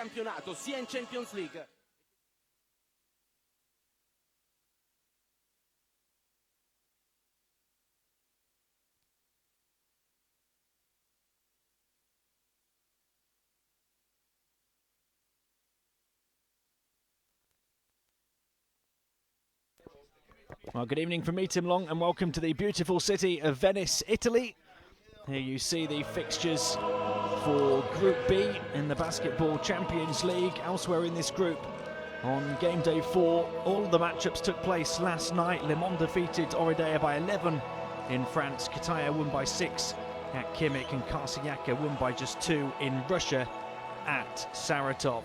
campionato sia in Champions League. Well, good evening from me, Tim Long, and welcome to the beautiful city of Venice, Italy. Here you see the fixtures for Group B in the Basketball Champions League. Elsewhere in this group, on game day 4, all of the matchups took place last night. Le Mans defeated Oradea by 11 in France. Kitaia won by 6 at Kimmich, and Karsiaka won by just 2 in Russia at Saratov.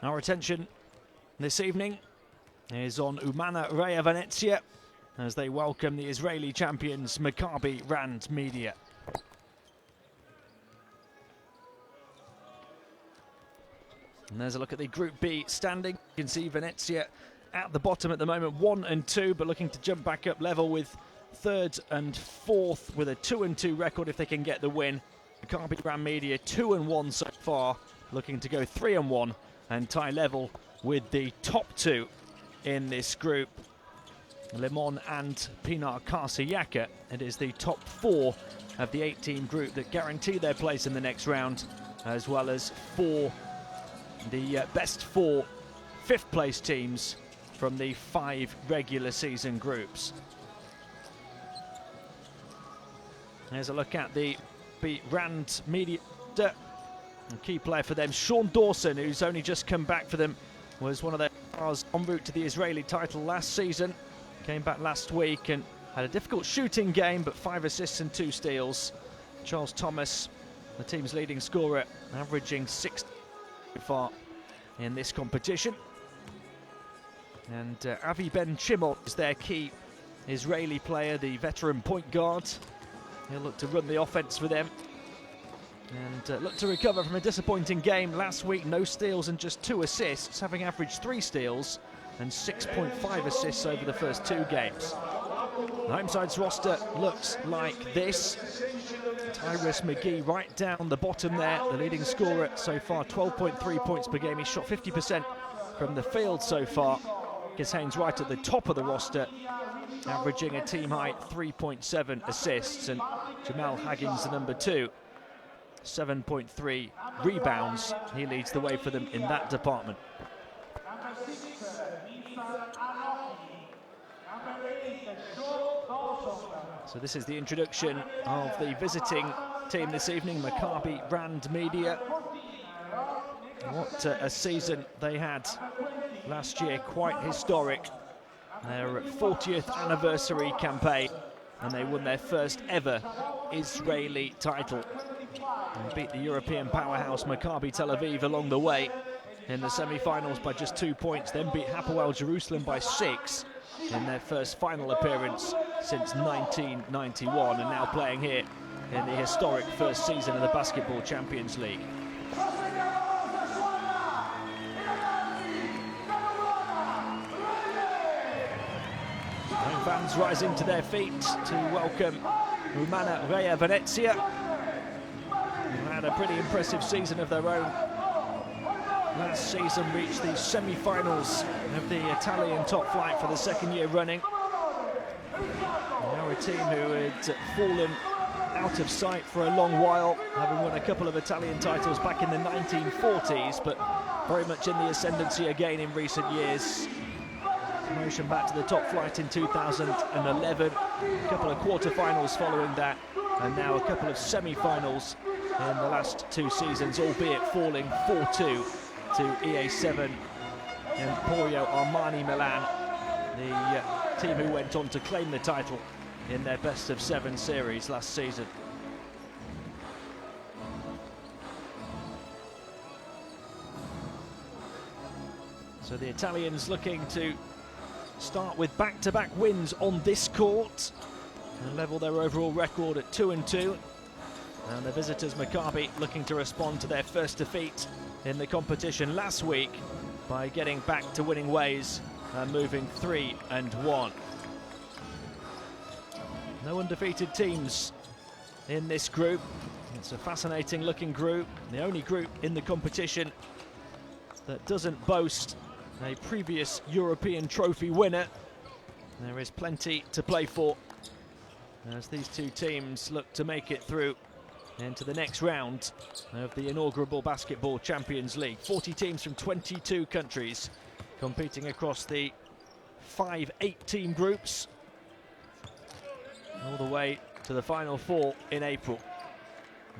Our attention this evening is on Umana Reyer Venezia as they welcome the Israeli champions Maccabi Rand Media. And there's a look at the Group B standing. You can see Venezia at the bottom at the moment, 1 and 2, but looking to jump back up level with 3rd and 4th with a 2 and 2 record if they can get the win. Maccabi Rand Media 2 and 1 so far, looking to go 3 and 1 and tie level with the top 2 in this group, Le Mans and Pinar Karsiaka. It is the top 4 of the 8-team group that guarantee their place in the next round, as well as the best 4 5th-place teams from the 5 regular season groups. There's a look at the Rand Media. A key player for them, Sean Dawson, who's only just come back for them, was one of their stars en route to the Israeli title last season. Came back last week and had a difficult shooting game, but 5 assists and 2 steals. Charles Thomas, the team's leading scorer, averaging 6 so far in this competition. And Avi Ben Chimol is their key Israeli player, the veteran point guard. He'll look to run the offense for them and look to recover from a disappointing game last week. No steals and just 2 assists, having averaged 3 steals and 6.5 assists over the first 2 games. The home side's roster looks like this. Tyrus McGee right down the bottom there, the leading scorer so far, 12.3 points per game. He's shot 50% from the field so far. Gus Haynes right at the top of the roster, averaging a team high 3.7 assists, and Jamal Haggins, the number 2, 7.3 rebounds. He leads the way for them in that department. So this is the introduction of the visiting team this evening, Maccabi Rand Media. What a season they had last year, quite historic. Their 40th anniversary campaign, and they won their first ever Israeli title and beat the European powerhouse Maccabi Tel Aviv along the way in the semi-finals by just 2 points, then beat Hapoel Jerusalem by 6 in their first final appearance since 1991, and now playing here in the historic first season of the Basketball Champions League. Home fans rising to their feet to welcome Umana Reyer Venezia, who had a pretty impressive season of their own. Last season reached the semi-finals of the Italian top flight for the 2nd year running. Now a team who had fallen out of sight for a long while, having won a couple of Italian titles back in the 1940s, but very much in the ascendancy again in recent years. Promotion back to the top flight in 2011, a couple of quarter-finals following that, and now a couple of semi-finals in the last 2 seasons, albeit falling 4-2 to EA7 and Emporio Armani Milan, the team who went on to claim the title in their best-of-7 series last season. So the Italians looking to start with back-to-back wins on this court and level their overall record at 2 and 2. And the visitors Maccabi looking to respond to their first defeat in the competition last week by getting back to winning ways and moving 3 and 1. No undefeated teams in this group. It's a fascinating looking group, the only group in the competition that doesn't boast a previous European trophy winner. There is plenty to play for as these two teams look to make it through into the next round of the inaugural Basketball Champions League. 40 teams from 22 countries competing across the 5 8-team groups all the way to the final 4 in April.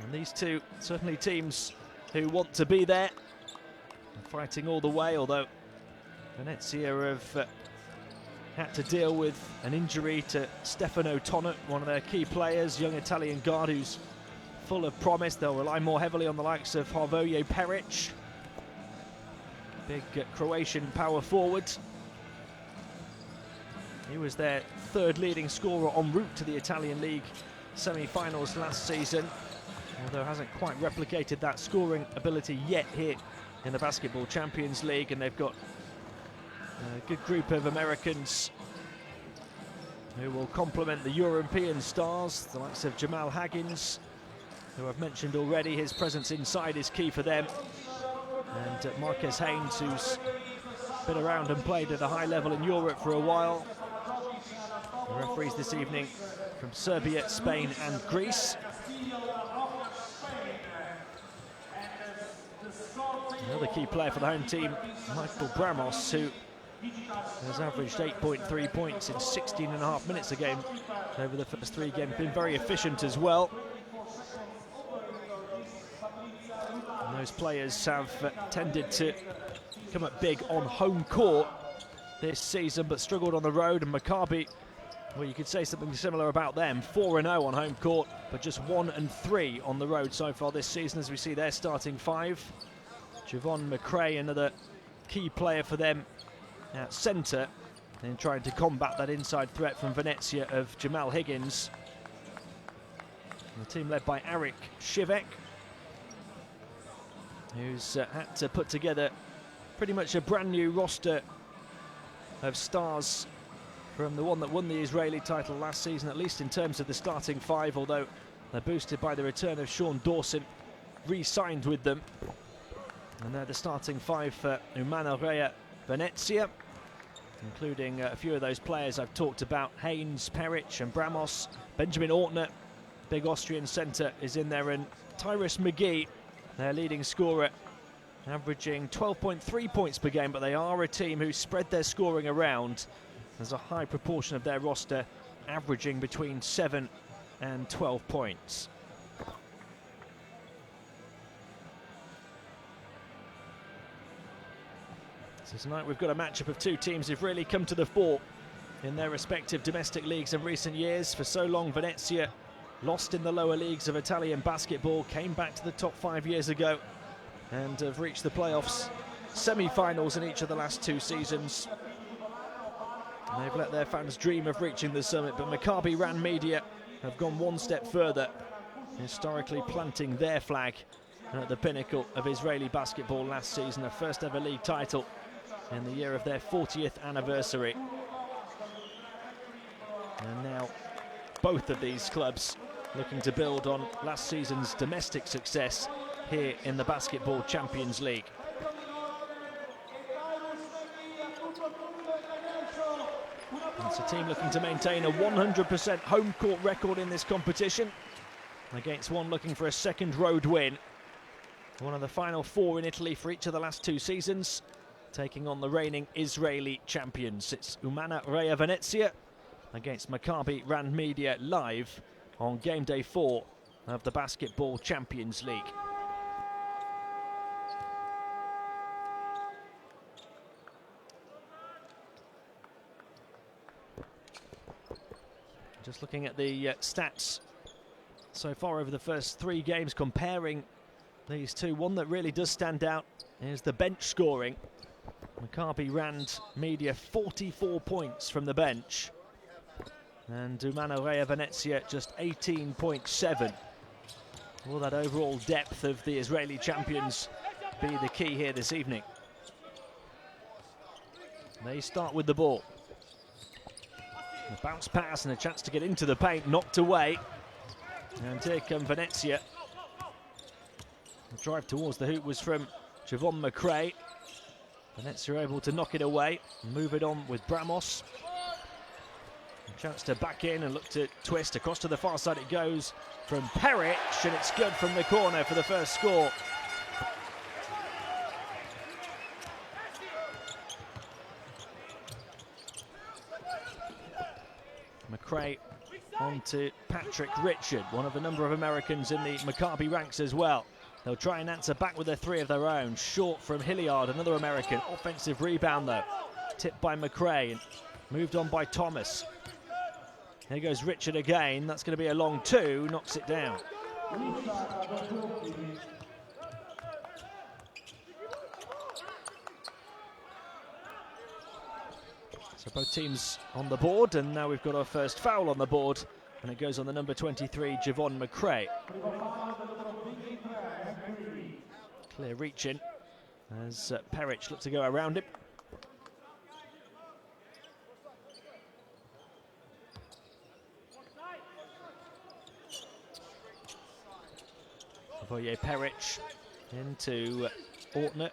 And these two certainly teams who want to be there, fighting all the way, although Venezia have had to deal with an injury to Stefano Tonnet, one of their key players, young Italian guard who's full of promise. They'll rely more heavily on the likes of Hrvoje Peric, big Croatian power forward. He was their third leading scorer en route to the Italian League semi-finals last season, although hasn't quite replicated that scoring ability yet here in the Basketball Champions League. And they've got a good group of Americans who will complement the European stars, the likes of Jamal Haggins, who I've mentioned already. His presence inside is key for them. And Marquez Haynes, who's been around and played at a high level in Europe for a while. The referees this evening from Serbia, Spain and Greece. Another key player for the home team, Michael Bramos, who has averaged 8.3 points in 16.5 minutes a game over the first 3 games. Been very efficient as well. And those players have tended to come up big on home court this season, but struggled on the road. And Maccabi, well, you could say something similar about them. 4-0 on home court, but just 1-3 on the road so far this season, as we see their starting 5. Javon McRae, another key player for them at centre, and trying to combat that inside threat from Venezia of Jamal Higgins. And the team led by Arik Shivek, who's had to put together pretty much a brand new roster of stars from the one that won the Israeli title last season, at least in terms of the starting 5, although they're boosted by the return of Sean Dawson, re-signed with them. And they're the starting 5 for Umana Reyer Venezia, including a few of those players I've talked about: Haynes, Peric and Bramos. Benjamin Ortner, big Austrian centre, is in there, and Tyrus McGee, their leading scorer, averaging 12.3 points per game. But they are a team who spread their scoring around. There's a high proportion of their roster averaging between 7 and 12 points. So tonight we've got a matchup of two teams who've really come to the fore in their respective domestic leagues in recent years. For so long, Venezia lost in the lower leagues of Italian basketball, came back to the top 5 years ago, and have reached the playoffs semi-finals in each of the last 2 seasons. And they've let their fans dream of reaching the summit, but Maccabi Rand Media have gone one step further, historically planting their flag at the pinnacle of Israeli basketball last season, a first ever league title in the year of their 40th anniversary. And now both of these clubs looking to build on last season's domestic success here in the Basketball Champions League. It's a team looking to maintain a 100% home court record in this competition, against one looking for a second road win. One of the final 4 in Italy for each of the last 2 seasons, taking on the reigning Israeli champions. It's Umana Reyer Venezia against Maccabi Rand Media, live on game day 4 of the Basketball Champions League. Just looking at the stats so far over the first 3 games, comparing these two, one that really does stand out is the bench scoring. Maccabi Rand Media 44 points from the bench, and Umana Reyer Venezia just 18.7. Will that overall depth of the Israeli champions be the key here this evening? They start with the ball. A bounce pass and a chance to get into the paint, knocked away. And here come Venezia The drive towards the hoop was from Javon McRae. Venezia able to knock it away and move it on with Bramos. A chance to back in and look to twist. Across to the far side it goes from Peric, and it's good from the corner for the first score. McRae on to Patrick Richard, one of a number of Americans in the Maccabi ranks as well. They'll try and answer back with a three of their own. Short from Hilliard, another American. Offensive rebound though. Tipped by McRae and moved on by Thomas. Here goes Richard again. That's going to be a long two. Knocks it down. So both teams on the board, and now we've got our first foul on the board, and it goes on the number 23, Javon McRae. Clear reaching as Peric looks to go around him. Voye Peric into Ortner,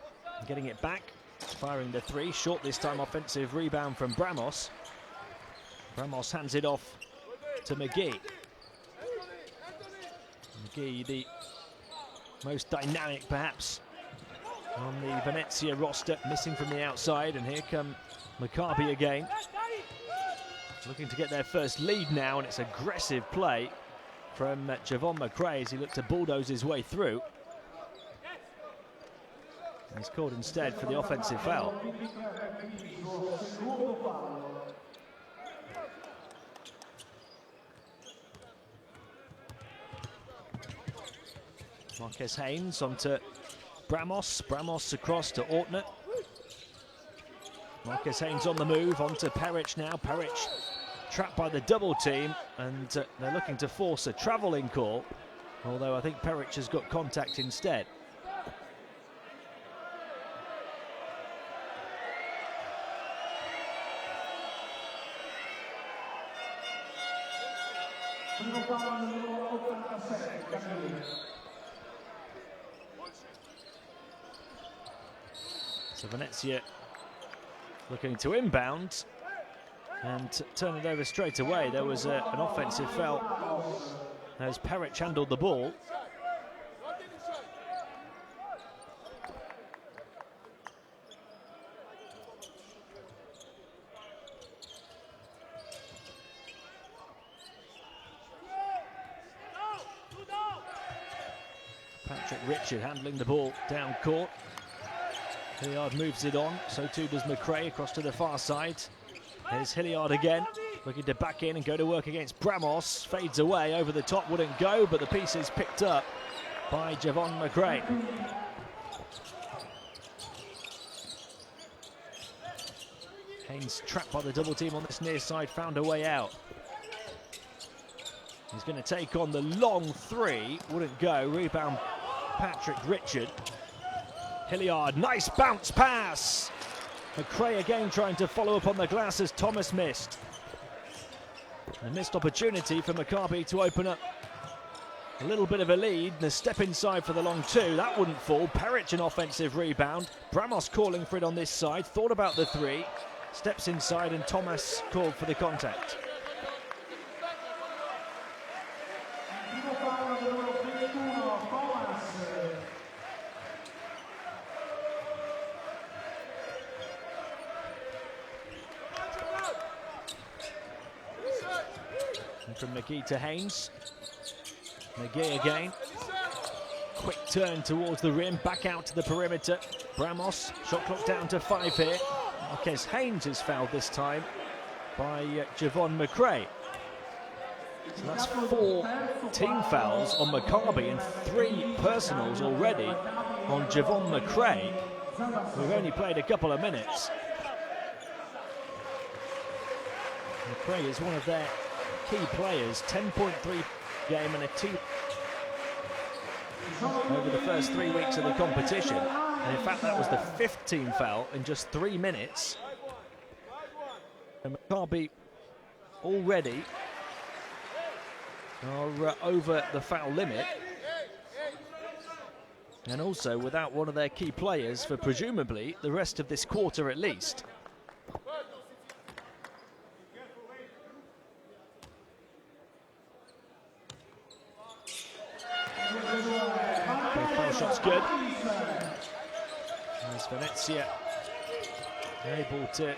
getting it back, firing the three, short this time. Offensive rebound from Bramos. Bramos hands it off to McGee. McGee, the most dynamic perhaps on the Venezia roster, missing from the outside, and here come Maccabi again, looking to get their first lead now, and it's aggressive play from Javon McRae as he looked to bulldoze his way through. And he's called instead for the offensive foul. Marquez Haynes onto Bramos. Bramos across to Ortner. Marquez Haynes on the move, onto Peric now. Peric trapped by the double team, and they're looking to force a travelling call, although I think Peric has got contact instead. So Venezia looking to inbound and turn it over straight away. There was an offensive foul as Peric handled the ball. Patrick Richard handling the ball down court. Hilliard moves it on, so too does McRae across to the far side. Here's Hilliard again, looking to back in and go to work against Bramos. Fades away, over the top, wouldn't go, but the piece is picked up by Javon McRae. Haynes trapped by the double team on this near side, found a way out. He's going to take on the long three, wouldn't go. Rebound Patrick Richard. Hilliard, nice bounce pass. McRae again trying to follow up on the glass as Thomas missed. A missed opportunity for Maccabi to open up a little bit of a lead, and a step inside for the long two. That wouldn't fall. Peric an offensive rebound. Bramos calling for it on this side. Thought about the three. Steps inside, and Thomas called for the contact. From McGee to Haynes. McGee again. Quick turn towards the rim, back out to the perimeter. Bramos, shot clock down to 5 here. Marquez Haynes is fouled this time by Javon McRae. So that's 4 team fouls on Maccabi and 3 personals already on Javon McRae, who've only played a couple of minutes. McRae is one of their key players, 10.3 game and a 2 over the first 3 weeks of the competition. And in fact, that was the 5th team foul in just 3 minutes. And Maccabi already are over the foul limit. and also without one of their key players for presumably the rest of this quarter at least. Both foul shots good. As Venezia able to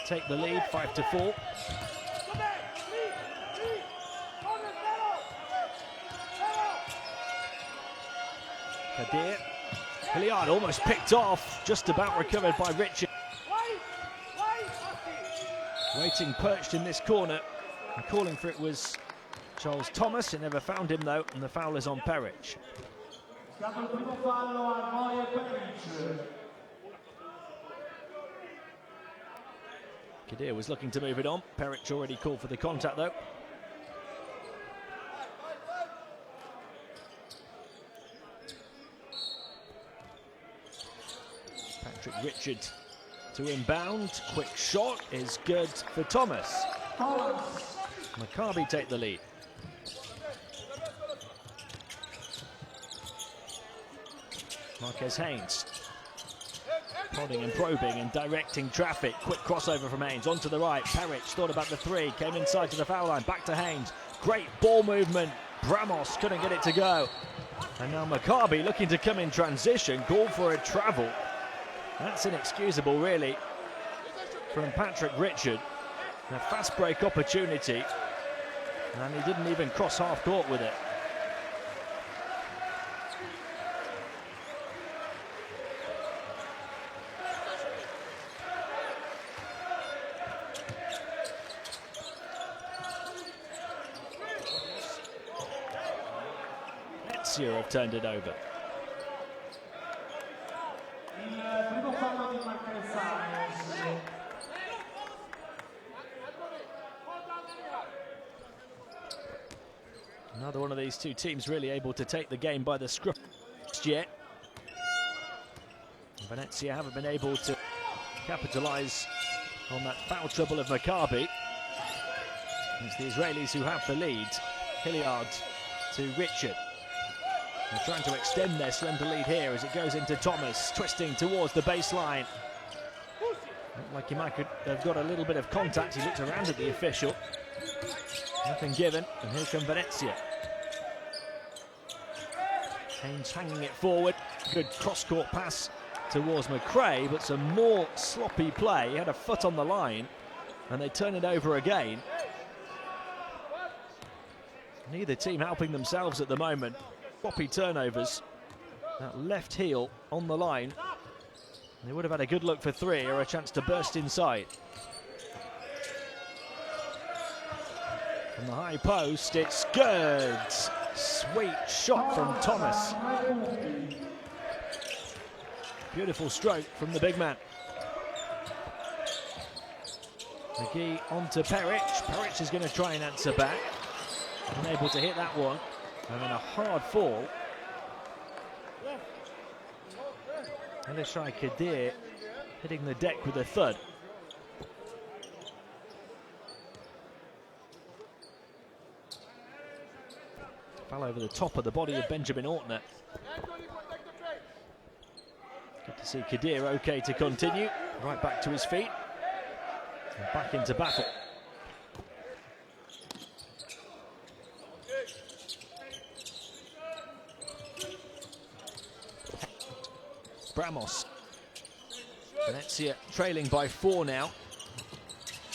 take the lead 5-4. Kadir. Hilliard almost picked off, just about recovered by Richard. Waiting perched in this corner, and calling for it was Charles Thomas. It never found him though, and the foul is on Peric. Kadir was looking to move it on. Peric already called for the contact though. Richard to inbound, quick shot is good for Thomas. Maccabi take the lead. Marquez Haynes prodding and probing and directing traffic. Quick crossover from Haynes onto the right. Peric thought about the three, came inside to the foul line, back to Haynes. Great ball movement. Bramos couldn't get it to go. And now Maccabi looking to come in transition, called for a travel. That's inexcusable, really, from Patrick Richard. A fast break opportunity, and he didn't even cross half court with it. Venezia have turned it over. Another one of these two teams really able to take the game by the scruff yet. Venezia haven't been able to capitalise on that foul trouble of Maccabi. It's the Israelis who have the lead. Hilliard to Richard. They're trying to extend their slender lead here as it goes into Thomas, twisting towards the baseline. Looked like he might have got a little bit of contact. He looked around at the official. Nothing given, and here come Venezia. Haynes hanging it forward. Good cross-court pass towards McRae, but some more sloppy play. He had a foot on the line, and they turn it over again. Neither team helping themselves at the moment. Sloppy turnovers. That left heel on the line. They would have had a good look for three or a chance to burst inside. From the high post, it's good. Sweet shot from Thomas. Beautiful stroke from the big man. McGee onto Peric. Peric is going to try and answer back. Unable to hit that one. And then a hard fall. Elishai Kadir hitting the deck with a thud. Fell over the top of the body of Benjamin Ortner. Good to see Kadir okay to continue. Right back to his feet. And back into battle. Bramos. Venezia trailing by 4 now.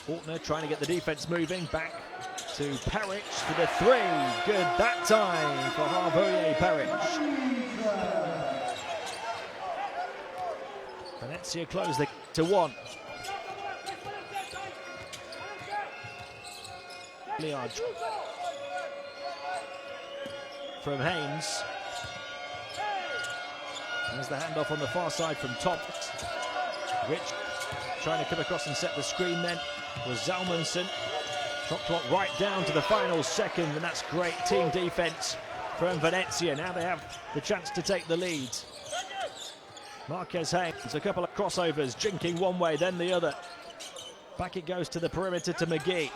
Ortner trying to get the defense moving. Back to Peric for the three. Good that time for Harvoye Peric. Venezia close the to 1. Hilliard from Haynes. There's the handoff on the far side from Thomas. Rich trying to come across and set the screen then was Zalmanson. Shot clock right down to the final second, and that's great team defense from Venezia. Now they have the chance to take the lead. Marquez Haynes, a couple of crossovers, jinking one way, then the other. Back it goes to the perimeter to McGee.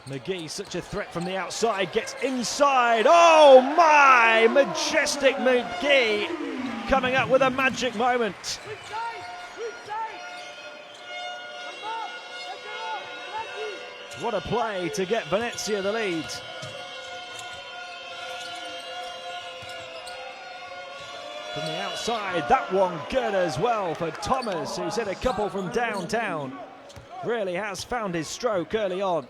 McGee, such a threat from the outside, gets inside. Oh my! Majestic McGee coming up with a magic moment. What a play to get Venezia the lead. From the outside, that one good as well for Thomas, who's hit a couple from downtown. Really has found his stroke early on.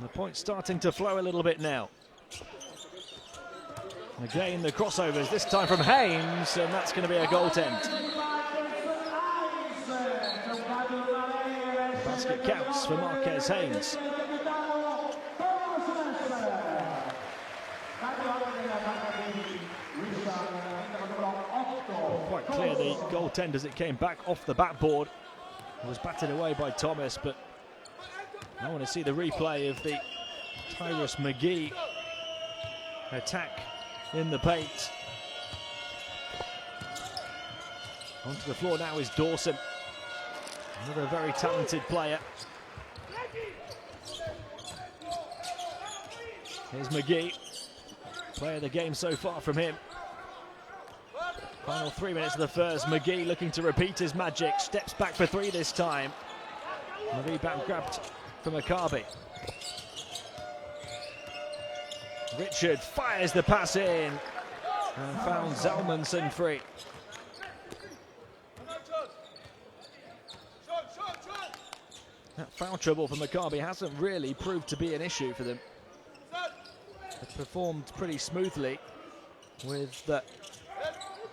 The point's starting to flow a little bit now. Again, the crossovers, this time from Haynes, and that's going to be a goaltend. The basket counts for Marquez Haynes. Quite clear the goaltend as it came back off the backboard. It was batted away by Thomas, but I want to see the replay of the Tyrus McGee attack in the paint. Onto the floor now is Dawson. Another very talented player. Here's McGee. Player of the game so far from him. Final 3 minutes of the first. McGee looking to repeat his magic. Steps back for three this time. The rebound grabbed for Maccabi. Richard fires the pass in and found Zalmanson free. That foul trouble for Maccabi hasn't really proved to be an issue for them. They've performed pretty smoothly with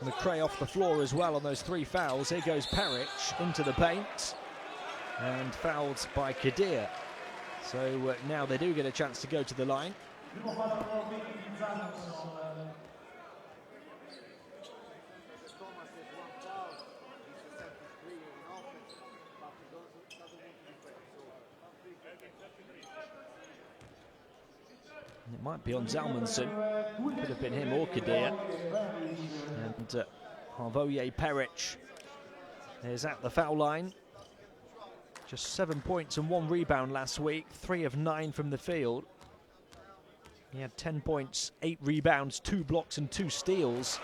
McRae off the floor as well on those three fouls. Here goes Parrish into the paint and fouled by Kadir. So now they do get a chance to go to the line. It might be on Zalmanson. Could have been him or Kadir. And Harvoye Peric is at the foul line. Just 7 points and 1 rebound last week. 3 of 9 from the field. He had 10 points, 8 rebounds, 2 blocks and 2 steals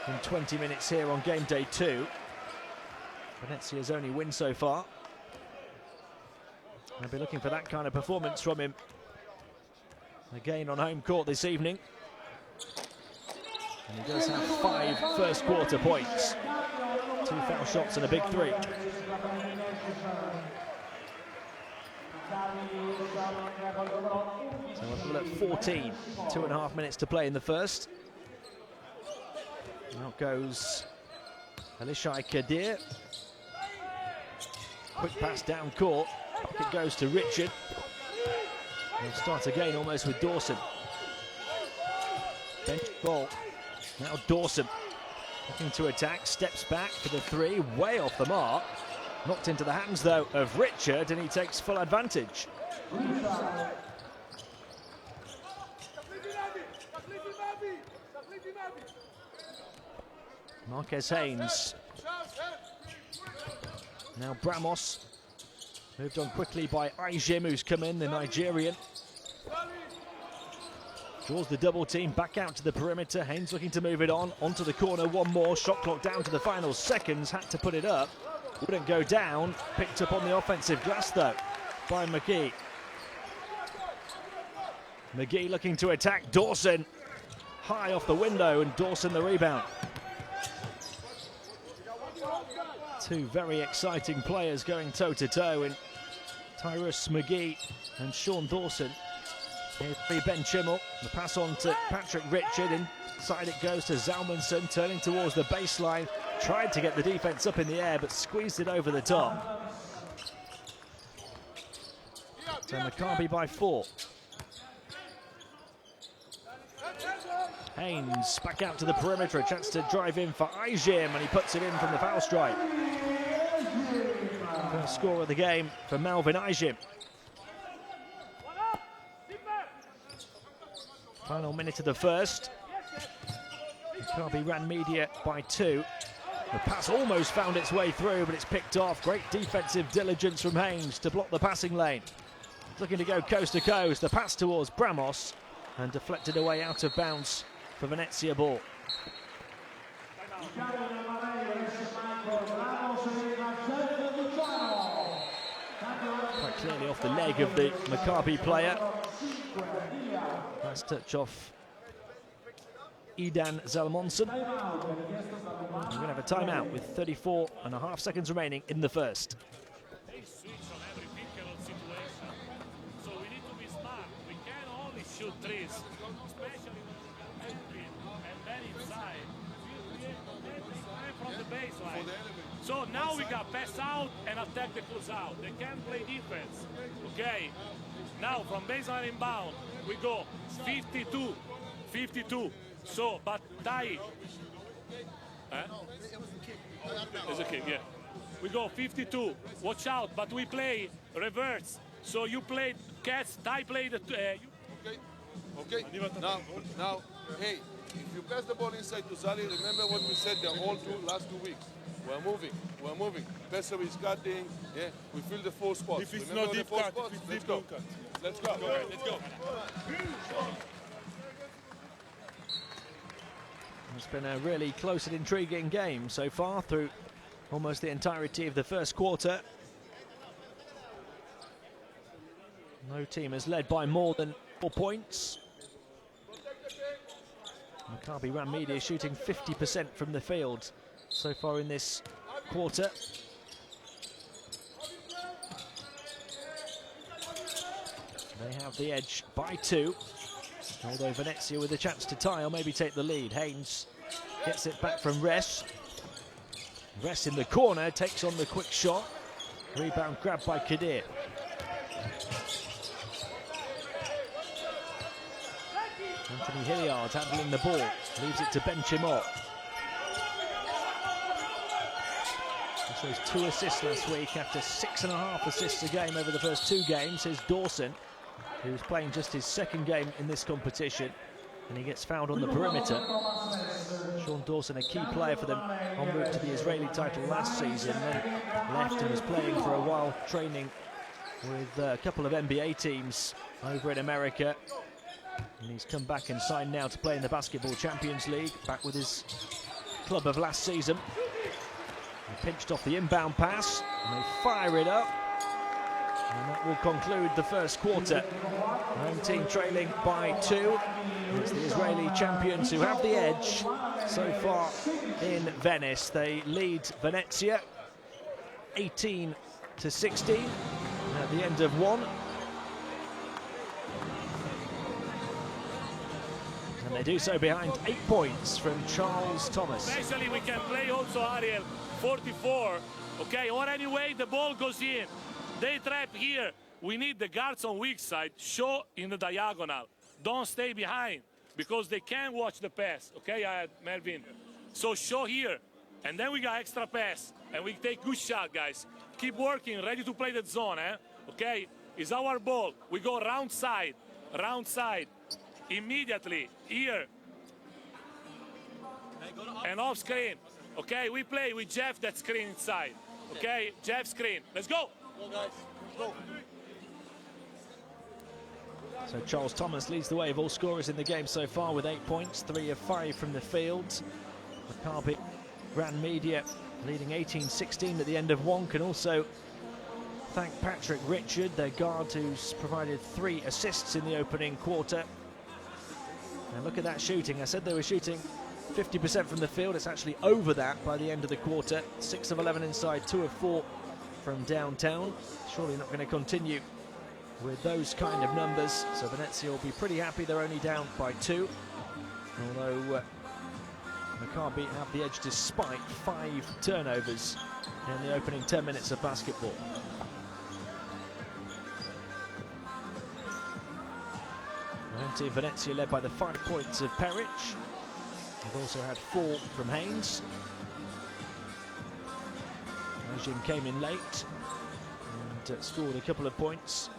in 20 minutes here on game day 2. Venezia's only win so far. I'll be looking for that kind of performance from him again on home court this evening. And he does have 5 first quarter points. 2 foul shots and a big 3. So we're at 14, 2.5 minutes to play in the first. Now goes Alishai Kadir. Quick pass down court. It goes to Richard. We'll start again almost with Dawson. Bench ball. Now Dawson looking to attack, steps back for the 3, way off the mark. Knocked into the hands though of Richard, and he takes full advantage. Marquez Haynes. Now Bramos. Moved on quickly by Aijim, who's come in, the Nigerian. Draws the double team back out to the perimeter. Haynes looking to move it on. Onto the corner, one more. Shot clock down to the final seconds. Had to put it up. Wouldn't go down. Picked up on the offensive glass though by McGee. McGee looking to attack Dawson. High off the window, and Dawson the rebound. 2 very exciting players going toe-to-toe in Tyrus McGee and Sean Dawson. Here's Ben Chimmel. The pass on to Patrick Richard. Inside it goes to Zalmanson, turning towards the baseline. Tried to get the defense up in the air, but squeezed it over the top. So Maccabi by 4. Haynes back out to the perimeter, a chance to drive in for Aijim, and he puts it in from the foul stripe. First score of the game for Melvin Aijim. Final minute of the first. Maccabi Rand Media by 2. The pass almost found its way through, but it's picked off. Great defensive diligence from Haynes to block the passing lane. Looking to go coast to coast. The pass towards Bramos and deflected away out of bounds for Venezia ball. Quite clearly off the leg of the Maccabi player. Nice touch off Idan Zalmonson. We're going to have a timeout with 34.5 seconds remaining in the first. They switch on every pick and roll situation. So we need to be smart. We can only shoot threes, especially when we and then inside. From the baseline. So now we got pass out and attack the close out. They can play defense. Okay. Now from baseline inbound, we go 52. 52. So, but Dai. It's a kick, yeah. We go 52. Watch out, but we play reverse. So you played cats, Dai played. Okay. Now, hey, if you pass the ball inside to Zali, remember what we said the whole last 2 weeks. We're moving. Pesser is cutting. Yeah, we fill the 4 spots. If it's remember not deep cut, if it's deep, don't cut. Let's go. Let's go. It's been a really close and intriguing game so far through almost the entirety of the first quarter. No team has led by more than 4 points. Maccabi Rand Media shooting 50% from the field so far in this quarter. They have the edge by 2. Although Venezia with a chance to tie or maybe take the lead. Haynes gets it back from Res. Res in the corner, takes on the quick shot. Rebound grabbed by Kadir. Anthony Hilliard handling the ball, leaves it to Ben Chimot. This was 2 assists last week after 6.5 assists a game over the first 2 games. Here's Dawson, who's playing just his 2nd game in this competition, and he gets fouled on the perimeter. Sean Dawson, a key player for them en route to the Israeli title last season, then left and was playing for a while, training with a couple of NBA teams over in America. And he's come back and signed now to play in the Basketball Champions League, back with his club of last season. He pinched off the inbound pass, and they fire it up. And that will conclude the first quarter. Home team trailing by 2. It's the Israeli champions who have the edge so far in Venice. They lead Venezia 18-16 at the end of 1. And they do so behind 8 points from Charles Thomas. Especially we can play also, Ariel, 44. Okay, or anyway, the ball goes in. They trap here. We need the guards on weak side. Show in the diagonal. Don't stay behind because they can't watch the pass. Okay, Melvin. So show here. And then we got extra pass. And we take good shot, guys. Keep working. Ready to play the zone, eh? Okay, it's our ball. We go round side. Round side. Immediately. Here. And off screen. Okay, we play with Jeff that screen inside. Okay, Jeff screen. Let's go. So Charles Thomas leads the way of all scorers in the game so far with 8 points, 3 of 5 from the field. Maccabi Rand Media leading 18-16 at the end of 1. Can also thank Patrick Richard, their guard, who's provided 3 assists in the opening quarter. And look at that shooting. I said they were shooting 50% from the field. It's actually over that by the end of the quarter. 6 of 11 inside, 2 of 4 from downtown. Surely not going to continue with those kind of numbers, so Venezia will be pretty happy. They're only down by 2, although Maccabi have the edge despite 5 turnovers in the opening 10 minutes of basketball. Home team Venezia led by the 5 points of Peric. They've also had 4 from Haynes. Najim came in late and scored a couple of points,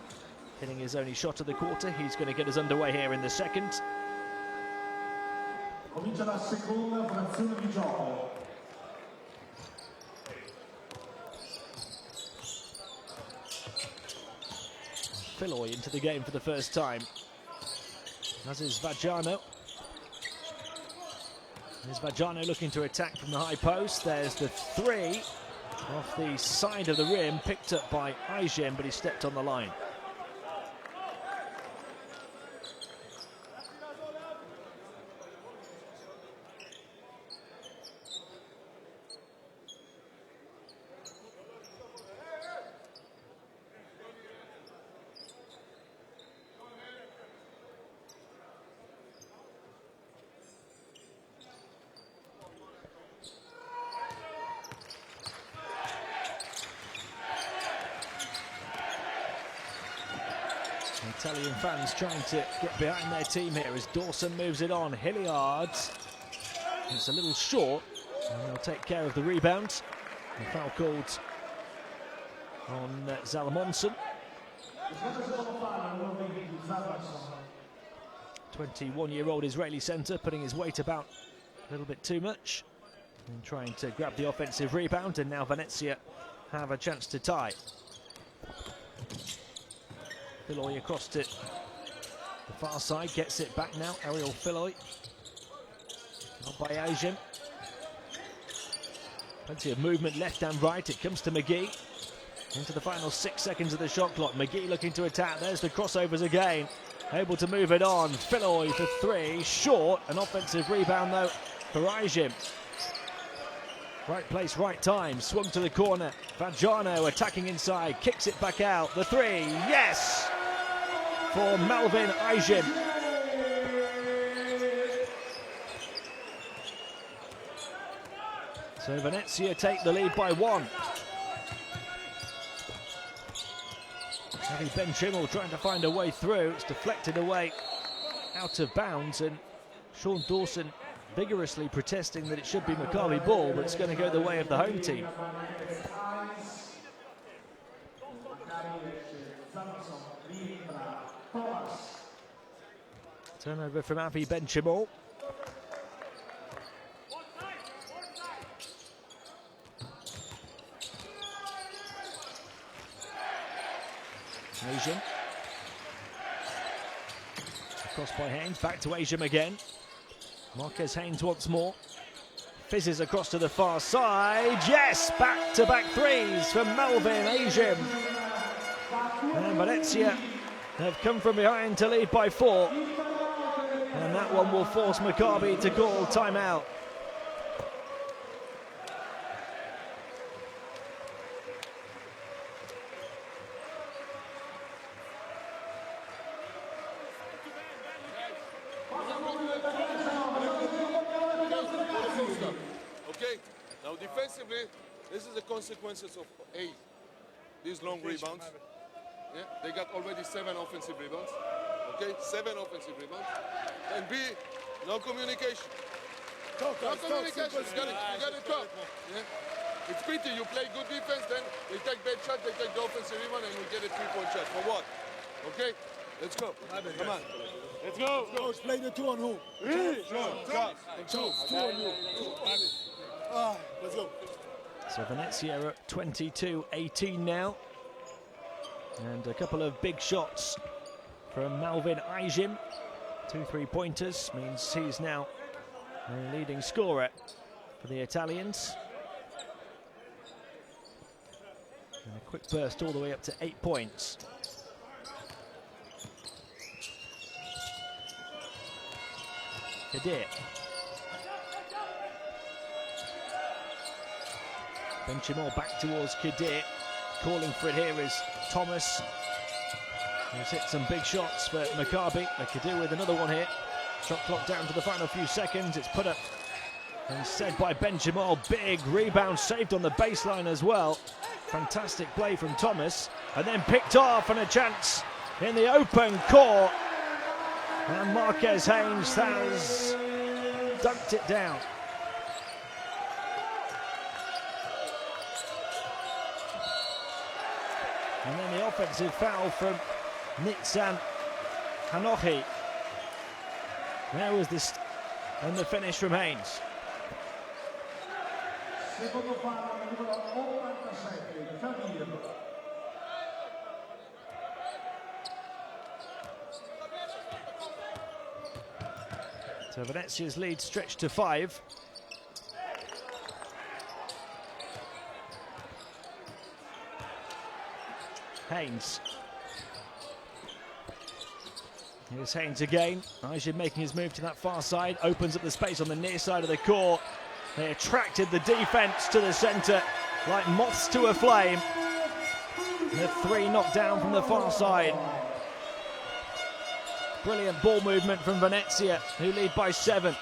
hitting his only shot of the quarter. He's going to get us underway here in the second. Comincia la seconda frazione di gioco. Filoy into the game for the first time, as is Vajano. There's Vajano looking to attack from the high post. There's the three off the side of the rim, picked up by Aijim, but he stepped on the line. Italian fans trying to get behind their team here as Dawson moves it on. Hilliard, it's a little short, and they'll take care of the rebound. The foul called on Zalamonson. 21-year-old Israeli centre putting his weight about a little bit too much and trying to grab the offensive rebound, and now Venezia have a chance to tie. Filoy across to the far side, gets it back now. Ariel Filoy, not by Aijim. Plenty of movement left and right. It comes to McGee. Into the final 6 seconds of the shot clock. McGee looking to attack. There's the crossovers again. Able to move it on. Filoy for three. Short. An offensive rebound though for Aijim. Right place, right time. Swung to the corner. Vajano attacking inside. Kicks it back out. The three. Yes! For Melvin Aijim. So Venezia take the lead by one. Heavy Ben Chimmel trying to find a way through. It's deflected away out of bounds, and Sean Dawson vigorously protesting that it should be Maccabi ball, but it's going to go the way of the home team. Turnover from Avi Ben Chimmel. Aijim. Across by Haynes, back to Aijim again. Marquez Haynes once more. Fizzes across to the far side. Yes, back-to-back threes from Melvin Aijim. And Venezia have come from behind to lead by 4. And that one will force Maccabi to call timeout. Okay, now defensively, this is the consequences of A, these long rebounds. Yeah, they got already 7 offensive rebounds. Okay, 7 offensive rebounds. And B, no communication. No communication. You got to talk. Yeah? It's pity you play good defense, then they take bad shot, they take the offensive rebound, and we get a 3-point shot. For what? Okay, let's go. Come on. Let's go. Coach, play the 2 on who? Two on you. Let's go. So Venezia are at 22-18 now. And a couple of big shots from Melvin Aijim. 2 3-pointers means he's now the leading scorer for the Italians. And a quick burst all the way up to 8 points. Kadir. Ben Chimmel back towards Kadir. Calling for it here is Thomas. He's hit some big shots for Maccabi. Kadir with another one here. Shot clock down to the final few seconds. It's put up instead by Ben Chimmel. Big rebound saved on the baseline as well. Fantastic play from Thomas. And then picked off, and a chance in the open court. And Marquez Haynes has dunked it down. And then the offensive foul from Nitzan Hanochi. There was this And the finish from Haynes. Secondo fallo numero 87, Kabir. So Venezia's lead stretched to 5. Haynes. Here's Haynes again. Ajim making his move to that far side. Opens up the space on the near side of the court. They attracted the defence to the centre like moths to a flame. The 3 knocked down from the far side. Brilliant ball movement from Venezia, who lead by 7.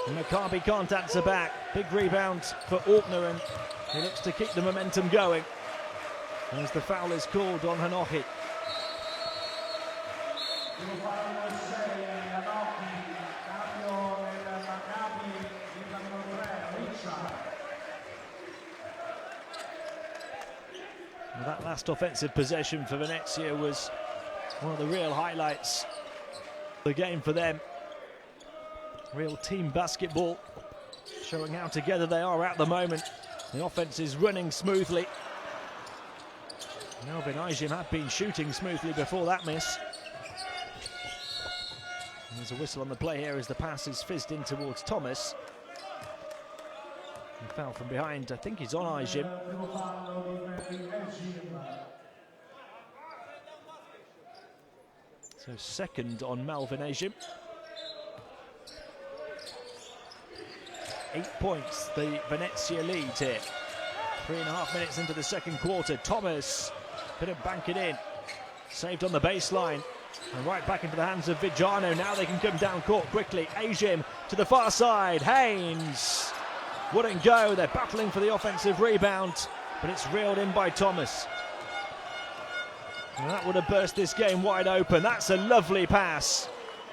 And Maccabi can't answer back. Big rebound for Ortner, and he looks to keep the momentum going. As the foul is called on Hanohi. Well, that last offensive possession for Venezia was one of the real highlights of the game for them. Real team basketball, showing how together they are at the moment. The offense is running smoothly. Melvin Ajim had been shooting smoothly before that miss. And there's a whistle on the play here as the pass is fizzed in towards Thomas. And foul from behind, I think he's on Ajim. So second on Melvin Ajim. 8 points, the Venezia lead here. 3.5 minutes into the second quarter. Thomas couldn't bank it in. Saved on the baseline. And right back into the hands of Viggiano. Now they can come down court quickly. Ajim to the far side. Haynes wouldn't go. They're battling for the offensive rebound, but it's reeled in by Thomas. And that would have burst this game wide open. That's a lovely pass.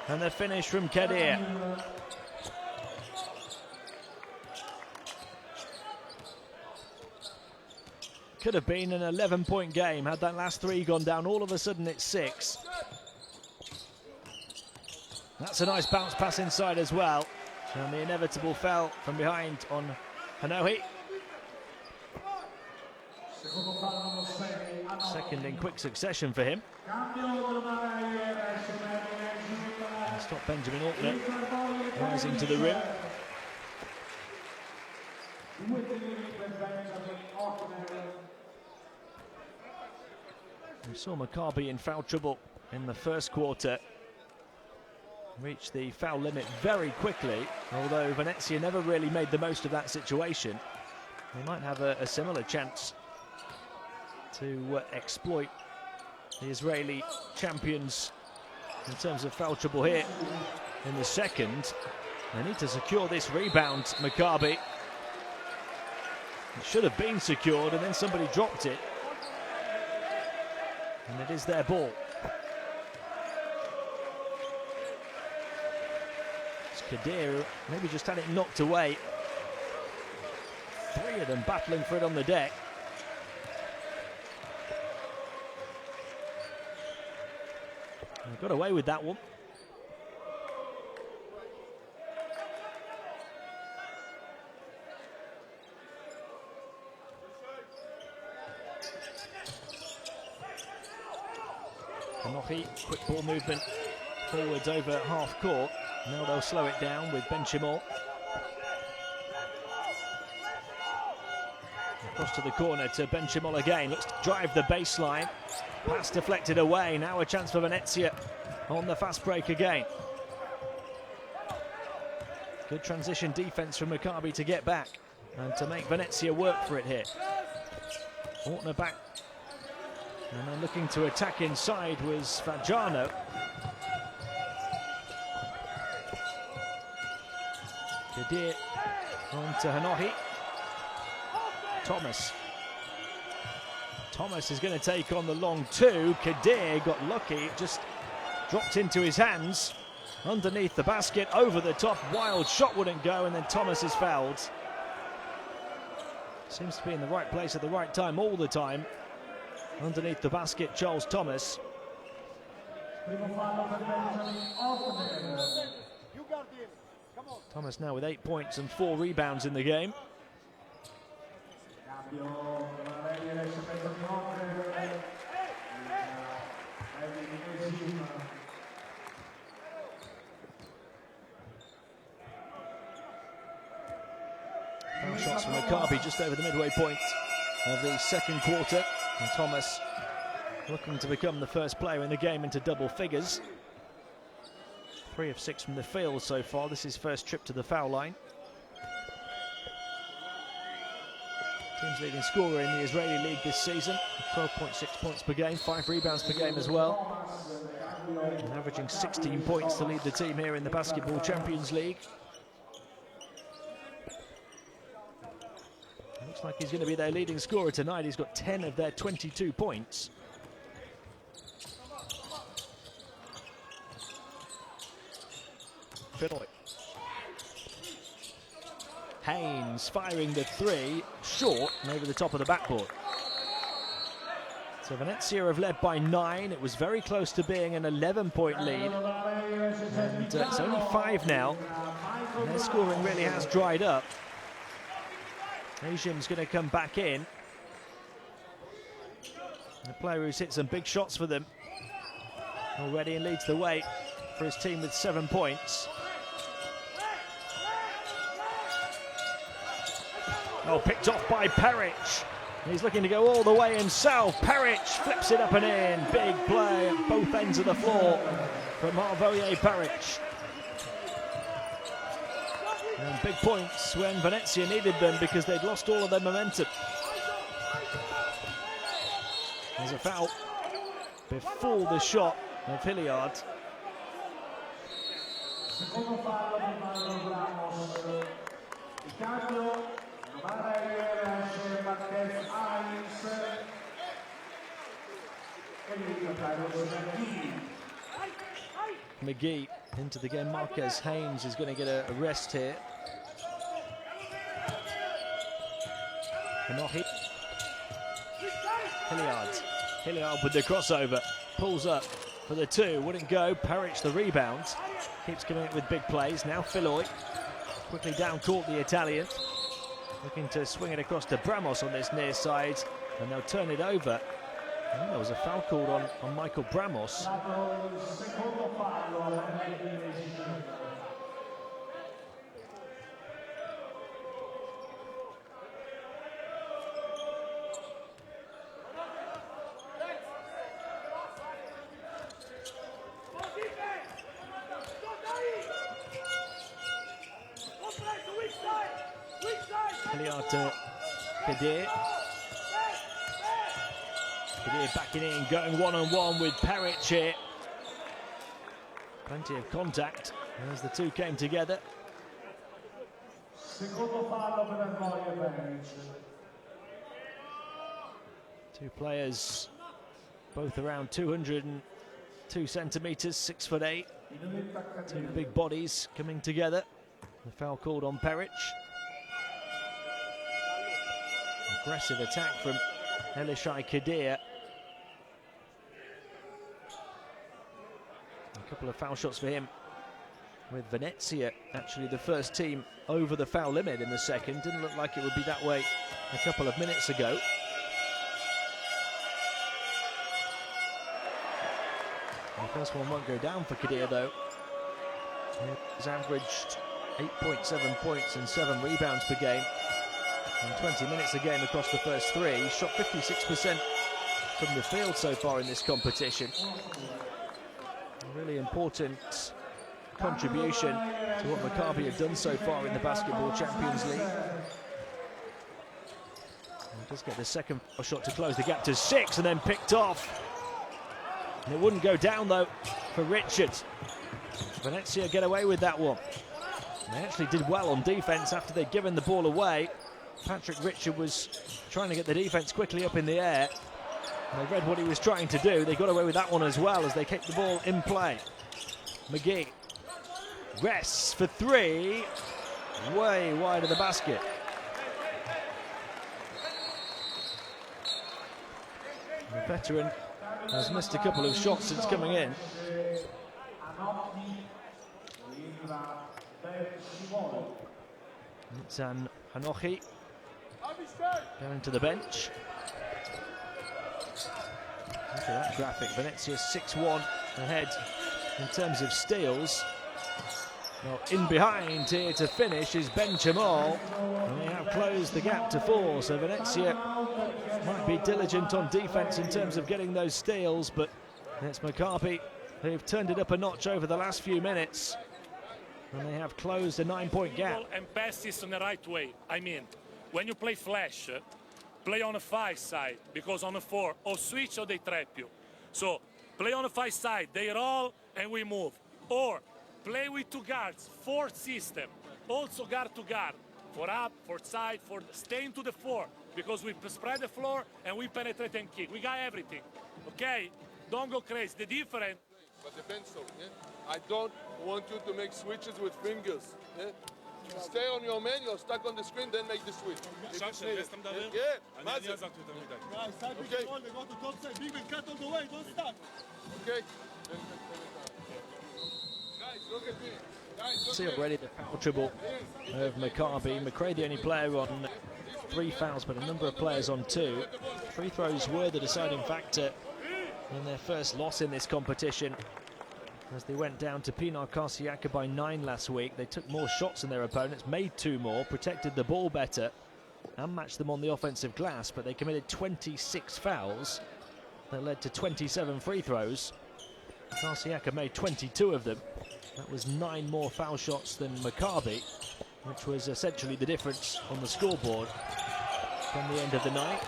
And the finish from Kadir. Could have been an 11-point game had that last 3 gone down. All of a sudden it's 6. That's a nice bounce pass inside as well. And the inevitable foul from behind on Hanohi. Second in quick succession for him. Stop Benjamin Ortner rising to the rim. We saw Maccabi in foul trouble in the first quarter. Reached the foul limit very quickly, although Venezia never really made the most of that situation. They might have a similar chance to exploit the Israeli champions in terms of foul trouble here in the second. They need to secure this rebound, Maccabi. It should have been secured and then somebody dropped it. And it is their ball. It's Kadir, maybe just had it knocked away. 3 of them battling for it on the deck. They got away with that one. Hanohi, quick ball movement forwards over half court. Now they'll slow it down with Benchimol. Across to the corner to Benchimol again. Looks to drive the baseline. Pass deflected away. Now a chance for Venezia on the fast break again. Good transition defense from Maccabi to get back and to make Venezia work for it here. Ortner back. And then looking to attack inside was Viggiano. Kadir on to Hanohi. Thomas. Thomas is going to take on the long 2. Kadir got lucky, it just dropped into his hands. Underneath the basket, over the top, wild shot wouldn't go, and then Thomas is fouled. Seems to be in the right place at the right time all the time. Underneath the basket, Charles Thomas. You guard him. Come on. Thomas now with 8 points and 4 rebounds in the game. Cambio, Umana Reyer Venezia. Foul shots from Maccabi just over the midway point of the second quarter. And Thomas looking to become the first player in the game into double figures. 3 of 6 from the field so far. This is his first trip to the foul line. Team's leading scorer in the Israeli league this season. 12.6 points per game, 5 rebounds per game as well. And averaging 16 points to lead the team here in the Basketball Champions League. Looks like he's going to be their leading scorer tonight. He's got 10 of their 22 points. Philly. Haynes firing the 3, short and over the top of the backboard. So Venezia have led by 9. It was very close to being an 11-point lead. And it's only 5 now. And their scoring really has dried up. Hashim's going to come back in. The player who's hit some big shots for them already and leads the way for his team with 7 points. Oh, picked off by Peric. He's looking to go all the way himself. Peric flips it up and in. Big play at both ends of the floor from Marvoye Peric. And big points when Venezia needed them because they'd lost all of their momentum. There's a foul before the shot of Hilliard. McGee into the game. Marquez Haynes is going to get a rest here. Hilliard with the crossover, pulls up for the 2, wouldn't go. Peric the rebound, keeps coming up with big plays. Now Philoy quickly down court, the Italian looking to swing it across to Bramos on this near side, and they'll turn it over. Oh, there was a foul called on Michael Bramos. Hilliard to Kadir. Kadir backing in, going one-on-one with Peric here. Plenty of contact as the 2 came together. Two players, both around 202 centimetres, 6'8". 2 big bodies coming together. The foul called on Peric. Aggressive attack from Elishai Kadir. A couple of foul shots for him, with Venezia actually the first team over the foul limit in the second. Didn't look like it would be that way a couple of minutes ago. The first one won't go down for Kadir though. He's averaged 8.7 points and 7 rebounds per game. And 20 minutes a game across the first 3. He's shot 56% from the field so far in this competition. A really important contribution to what Maccabi have done so far in the Basketball Champions League. He does get the second shot to close the gap to 6 and then picked off. And it wouldn't go down though for Richard. Venezia get away with that one. They actually did well on defense after they'd given the ball away. Patrick Richard was trying to get the defense quickly up in the air. They read what he was trying to do. They got away with that one as well as they kept the ball in play. McGee rests for 3, way wide of the basket. The veteran has missed a couple of shots since coming in. It's an Hanochi going to the bench. Look at that graphic. Venezia 6-1 ahead in terms of steals. Well, in behind here to finish is Ben Jamal, and they have closed the gap to 4, so Venezia might be diligent on defence in terms of getting those steals, but it's Maccabi who've turned it up a notch over the last few minutes, and they have closed a 9-point gap. And passes in the right way. I mean, when you play flash, play on the 5 side, because on the 4, or switch or they trap you. So play on the 5 side, they roll and we move. Or play with 2 guards, 4 system, also guard to guard, for up, for side, for staying to the 4, because we spread the floor and we penetrate and kick. We got everything, okay? Don't go crazy. The difference. But the bench, yeah? I don't want you to make switches with fingers. Yeah? Stay on your man, you're stuck on the screen, then make the switch. Yeah, Guys, side pick and roll, they go to top side. Big man, cut all the way, don't stop. Okay? Guys, look at me. See already the foul trouble of Maccabi. McRae the only player on 3 fouls, but a number of players on 2. Free throws were the deciding factor in their first loss in this competition, as they went down to Pinar Karsiaka by 9 last week. They took more shots than their opponents, made 2 more, protected the ball better, and matched them on the offensive glass, but they committed 26 fouls that led to 27 free throws. Karsiaka made 22 of them. That was 9 more foul shots than Maccabi, which was essentially the difference on the scoreboard from the end of the night.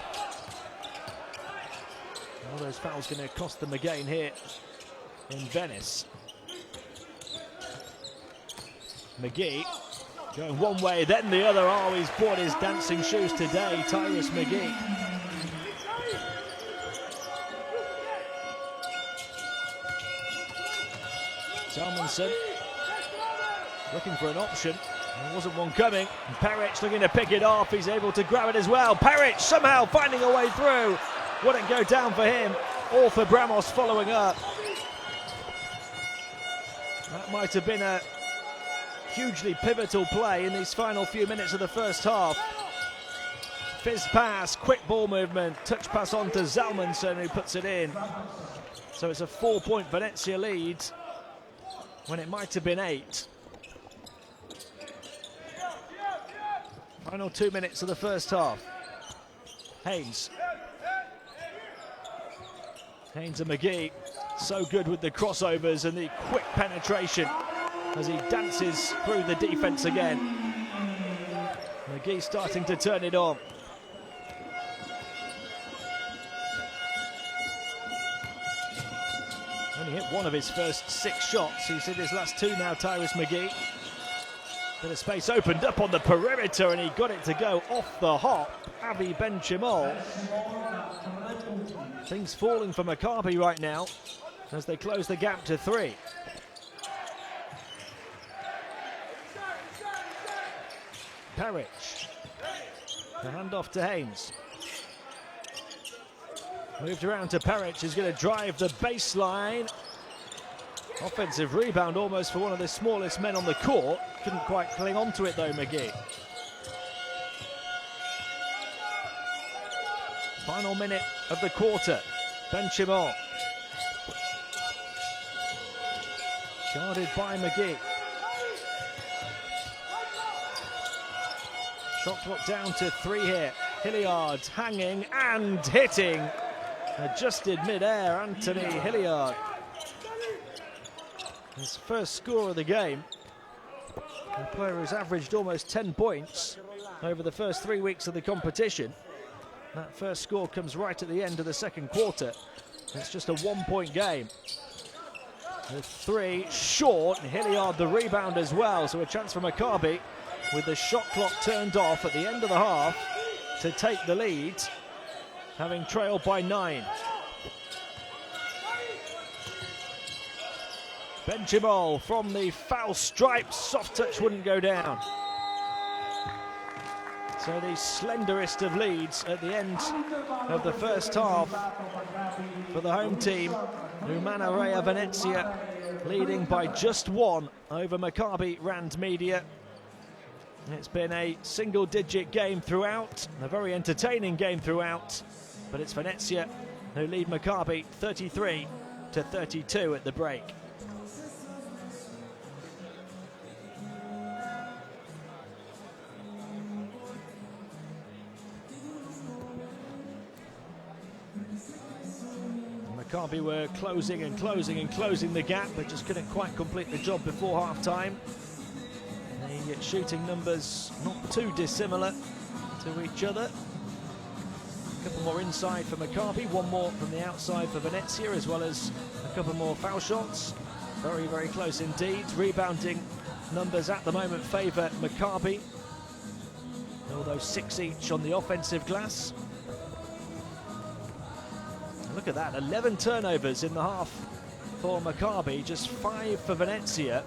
All those fouls going to cost them again here in Venice. McGee going one way, then the other. Oh, he's bought his dancing shoes today, Tyrus McGee. Salmonson looking for an option. There wasn't one coming. And Peric looking to pick it off. He's able to grab it as well. Peric somehow finding a way through. Wouldn't go down for him, or for Bramos following up. That might have been a hugely pivotal play in these final few minutes of the first half. Fizz pass, quick ball movement, touch pass on to Zalmanson, who puts it in. So it's a 4-point Venezia lead when it might have been 8. Final 2 minutes of the first half. Haynes and McGee, so good with the crossovers and the quick penetration as he dances through the defense again. McGee starting to turn it on. Only hit 1 of his first 6 shots. He's hit his last 2 now, Tyrus McGee. Bit of space opened up on the perimeter and he got it to go off the hop. Avi Ben-Chimol. Things falling for Maccabi right now as they close the gap to 3. Peric. The handoff to Haynes. Moved around to Peric, who's going to drive the baseline. Offensive rebound almost for one of the smallest men on the court. Couldn't quite cling on to it though, McGee. Final minute of the quarter. Ben-Chimol. Guarded by McGee. Shot clock down to 3 here. Hilliard hanging and hitting. Adjusted mid-air, Anthony Hilliard. His first score of the game. A player who's averaged almost 10 points over the first 3 weeks of the competition. That first score comes right at the end of the second quarter. It's just a 1-point game. The 3 short, and Hilliard the rebound as well. So a chance for Maccabi with the shot clock turned off at the end of the half to take the lead, having trailed by 9. Ben-Chimol from the foul stripe, soft touch wouldn't go down. So the slenderest of leads at the end of the first half for the home team. Umana Reyer Venezia leading by just one over Maccabi Rand Media. It's been a single-digit game throughout, a very entertaining game throughout, but it's Venezia who lead Maccabi 33-32 at the break. Maccabi were closing the gap, but just couldn't quite complete the job before half-time. The shooting numbers not too dissimilar to each other. A couple more inside for Maccabi, one more from the outside for Venezia, as well as a couple more foul shots. Very, very close indeed. Rebounding numbers at the moment favour Maccabi, although 6 each on the offensive glass. And look at that, 11 turnovers in the half for Maccabi, just 5 for Venezia.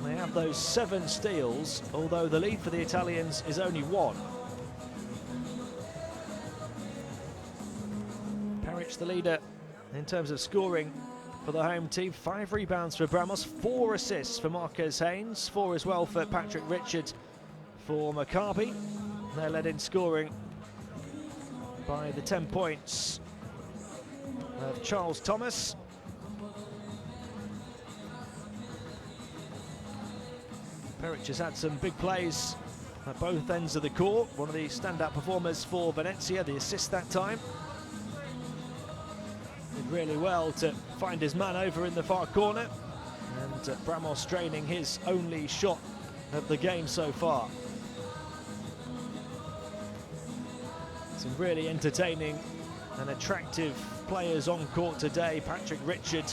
They have those 7 steals, although the lead for the Italians is only 1. Peric, the leader in terms of scoring for the home team. 5 rebounds for Bramos, 4 assists for Marquez Haynes, 4 as well for Patrick Richard for Maccabi. They're led in scoring by the 10 points of Charles Thomas. Peric has had some big plays at both ends of the court. One of the standout performers for Venezia, the assist that time. Did really well to find his man over in the far corner. And Bramos draining his only shot of the game so far. Some really entertaining and attractive players on court today. Patrick Richard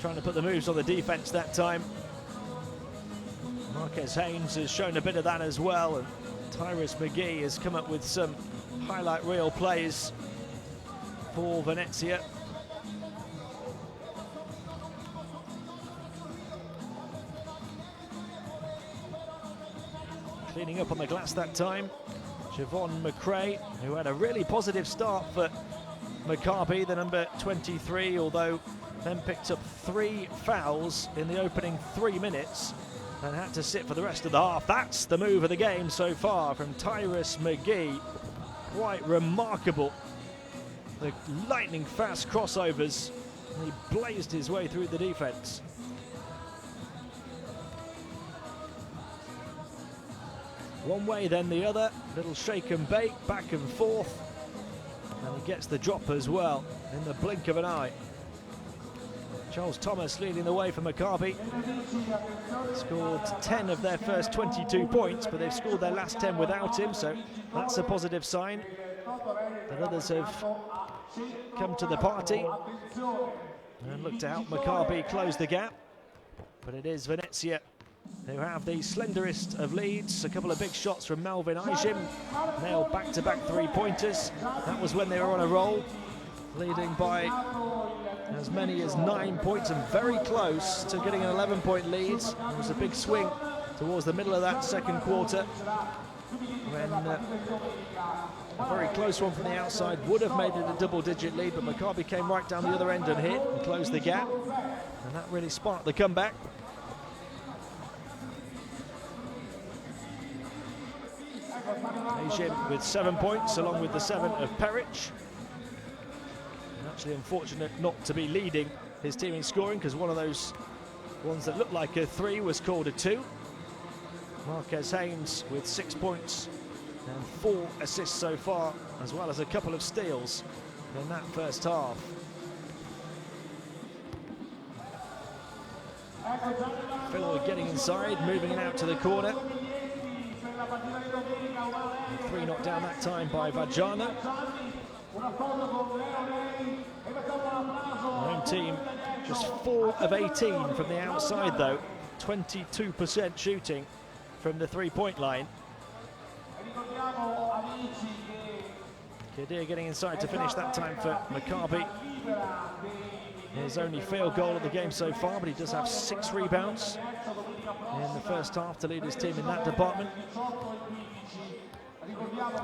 trying to put the moves on the defense that time. Marquez Haynes has shown a bit of that as well, and Tyrus McGee has come up with some highlight reel plays for Venezia. Cleaning up on the glass that time, Javon McRae, who had a really positive start for Maccabi, the number 23, although then picked up 3 fouls in the opening 3 minutes and had to sit for the rest of the half. That's the move of the game so far from Tyrus McGee. Quite remarkable. The lightning fast crossovers, and he blazed his way through the defense. One way then the other, little shake and bake, back and forth, and he gets the drop as well in the blink of an eye. Charles Thomas leading the way for Maccabi. Scored 10 of their first 22 points, but they've scored their last 10 without him, so that's a positive sign that others have come to the party and look to help Maccabi close the gap. But it is Venezia who have the slenderest of leads. A couple of big shots from Melvin Ijim, nailed back-to-back 3-pointers. That was when they were on a roll, leading by as many as 9 points and very close to getting an 11-point lead. There was a big swing towards the middle of that second quarter when a very close one from the outside would have made it a double-digit lead, but Maccabi came right down the other end and hit and closed the gap, and that really sparked the comeback. Ijim with 7 points along with the 7 of Peric. Actually unfortunate not to be leading his team in scoring, because one of those ones that looked like a 3 was called a 2. Marquez Haynes with 6 points and 4 assists so far, as well as a couple of steals in that first half. Phil getting inside, moving it out to the corner. 3 knocked down that time by Vajana. The home team just 4 of 18 from the outside though, 22% shooting from the 3-point line. Kadir getting inside to finish that time for Maccabi. His only field goal of the game so far, but he does have 6 rebounds in the first half to lead his team in that department.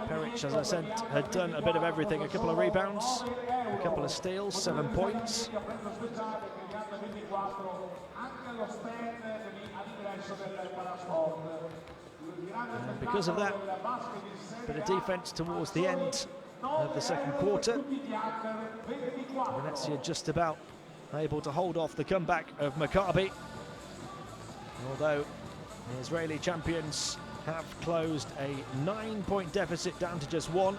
Peric, as I said, had done a bit of everything. A couple of rebounds, a couple of steals, 7 points. And because of that, a bit of defence towards the end of the second quarter. Venezia just about able to hold off the comeback of Maccabi, although the Israeli champions have closed a 9-point deficit down to just 1.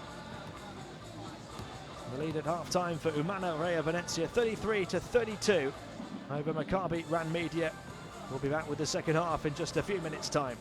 The lead at half-time for Umana Reyer Venezia, 33-32 over Maccabi Rand Media. We'll be back with the second half in just a few minutes' time.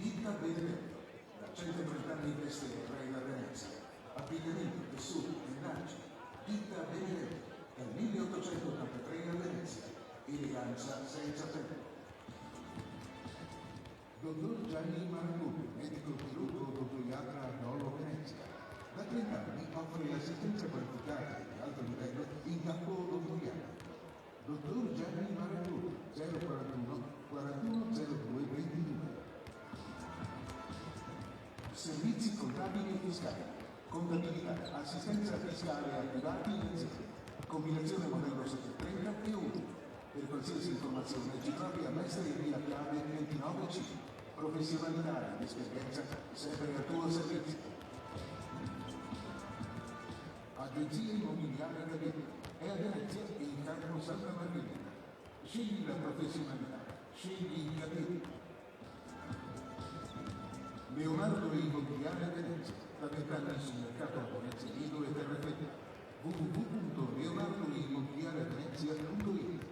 Ditta Benedetto, da 130 anni veste Reyer Venezia, abbigliamento, tessuto, villaggio. Ditta Benedetto, dal 1883 a Venezia, eleganza senza tempo. Dottor Gianni Marangoni, medico chirurgo odontoiatra a Nolo Venezia. Da 30 anni offre assistenza qualificata di alto livello in campo odontoiatra. Dottor Gianni Marangoni, 041 41 02 22. Servizi contabili e fiscali, contabilità, assistenza fiscale a privati e aziende, combinazione modello 730 e 1. Per qualsiasi informazione ci trovi a Mestre in via Chiave 29C. Professionalità ed esperienza sempre al tuo servizio. Agenzia immobiliare Gameday è a Venezia e in campo Santa Margherita. Scegli la professionalità, scegli il Gameday. Leonardo Immobiliare Venezia, da 20 anni sul mercato a Venezia Lido e Terrefetta. www.leonardoimmobiliarevenezia.it.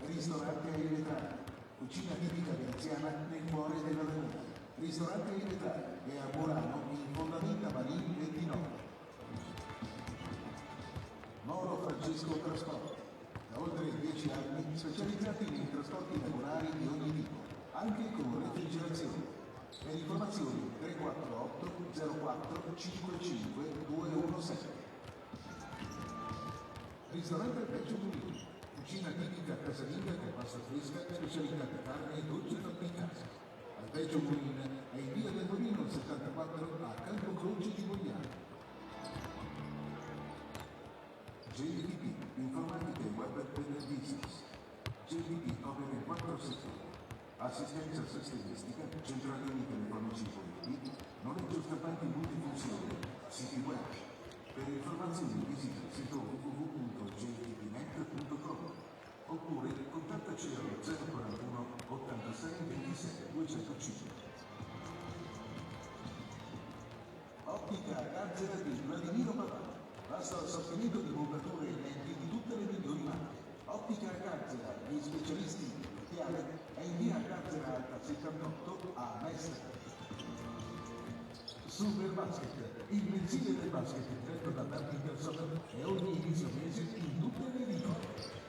Ristorante ai vetrai, cucina tipica veneziana nel cuore della laguna. Ristorante ai vetrai è a Murano in fondamenta Marini 29. Moro Francesco Trasporti, da oltre 10 anni specializzati nei trasporti lagunari di ogni tipo, anche con refrigerazione. Per informazioni 348 04 55 217. Ristorante Vecchio Mulino, cucina tipica casalinga con pasta fresca, specialità di carne e dolce fatta in casa. Al Vecchio Mulino è in via del Molino 74 a Campo Croce di Mogliano. JDP, informatica e web per il business. JDP opera in 4 settori. Assistenza sistemistica, centralini telefonici politici, noleggio stampanti multifunzione, siti web. Per informazioni visita il sito www.jdpnet.com oppure contattaci allo 041 86 27 205. Ottica Garzera di Vladimiro Papà. Vasto assortimento di montature e lenti di tutte le migliori marche. Ottica Garzera, gli specialisti in occhiale, è in via Garzera Alta 78 a Mestre. Super Basket, il mensile del basket diretto da tanti persone e ogni inizio mese in tutte le editore.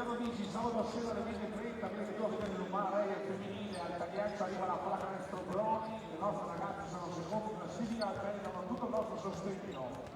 Buongiorno amici, sabato sera alle 20:30 avete giochi dell'Umana Reyer femminile, al tagliaccio arriva la pallacanestro Broni, le nostre ragazze sono secondi in classifica, meritano tutto il nostro sostegno.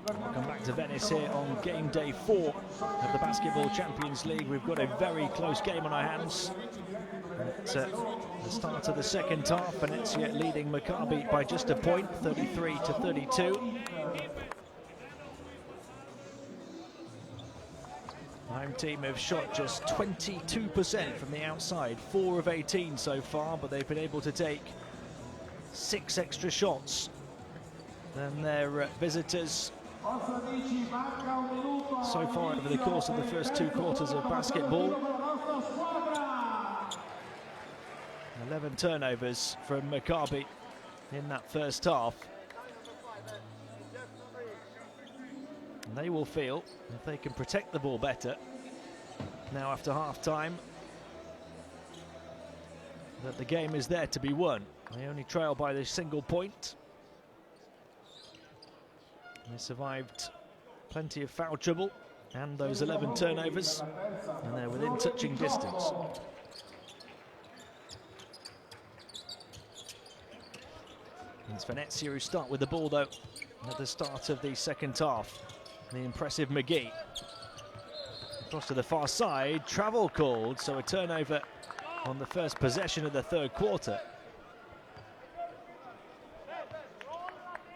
Welcome back to Venice here on game day 4 of the Basketball Champions League. We've got a very close game on our hands. At the start of the second half, Venezia leading Maccabi by just a point, 33-32. Home team have shot just 22% from the outside, 4 of 18 so far, but they've been able to take 6 extra shots than their visitors so far over the course of the first 2 quarters of basketball. 11 turnovers from Maccabi in that first half. And they will feel, if they can protect the ball better now after half-time, that the game is there to be won. They only trail by this single point. They survived plenty of foul trouble and those 11 turnovers, and they're within touching distance. It's Venezia who start with the ball though at the start of the second half. The impressive McGee. Across to the far side, travel called, so a turnover on the first possession of the third quarter.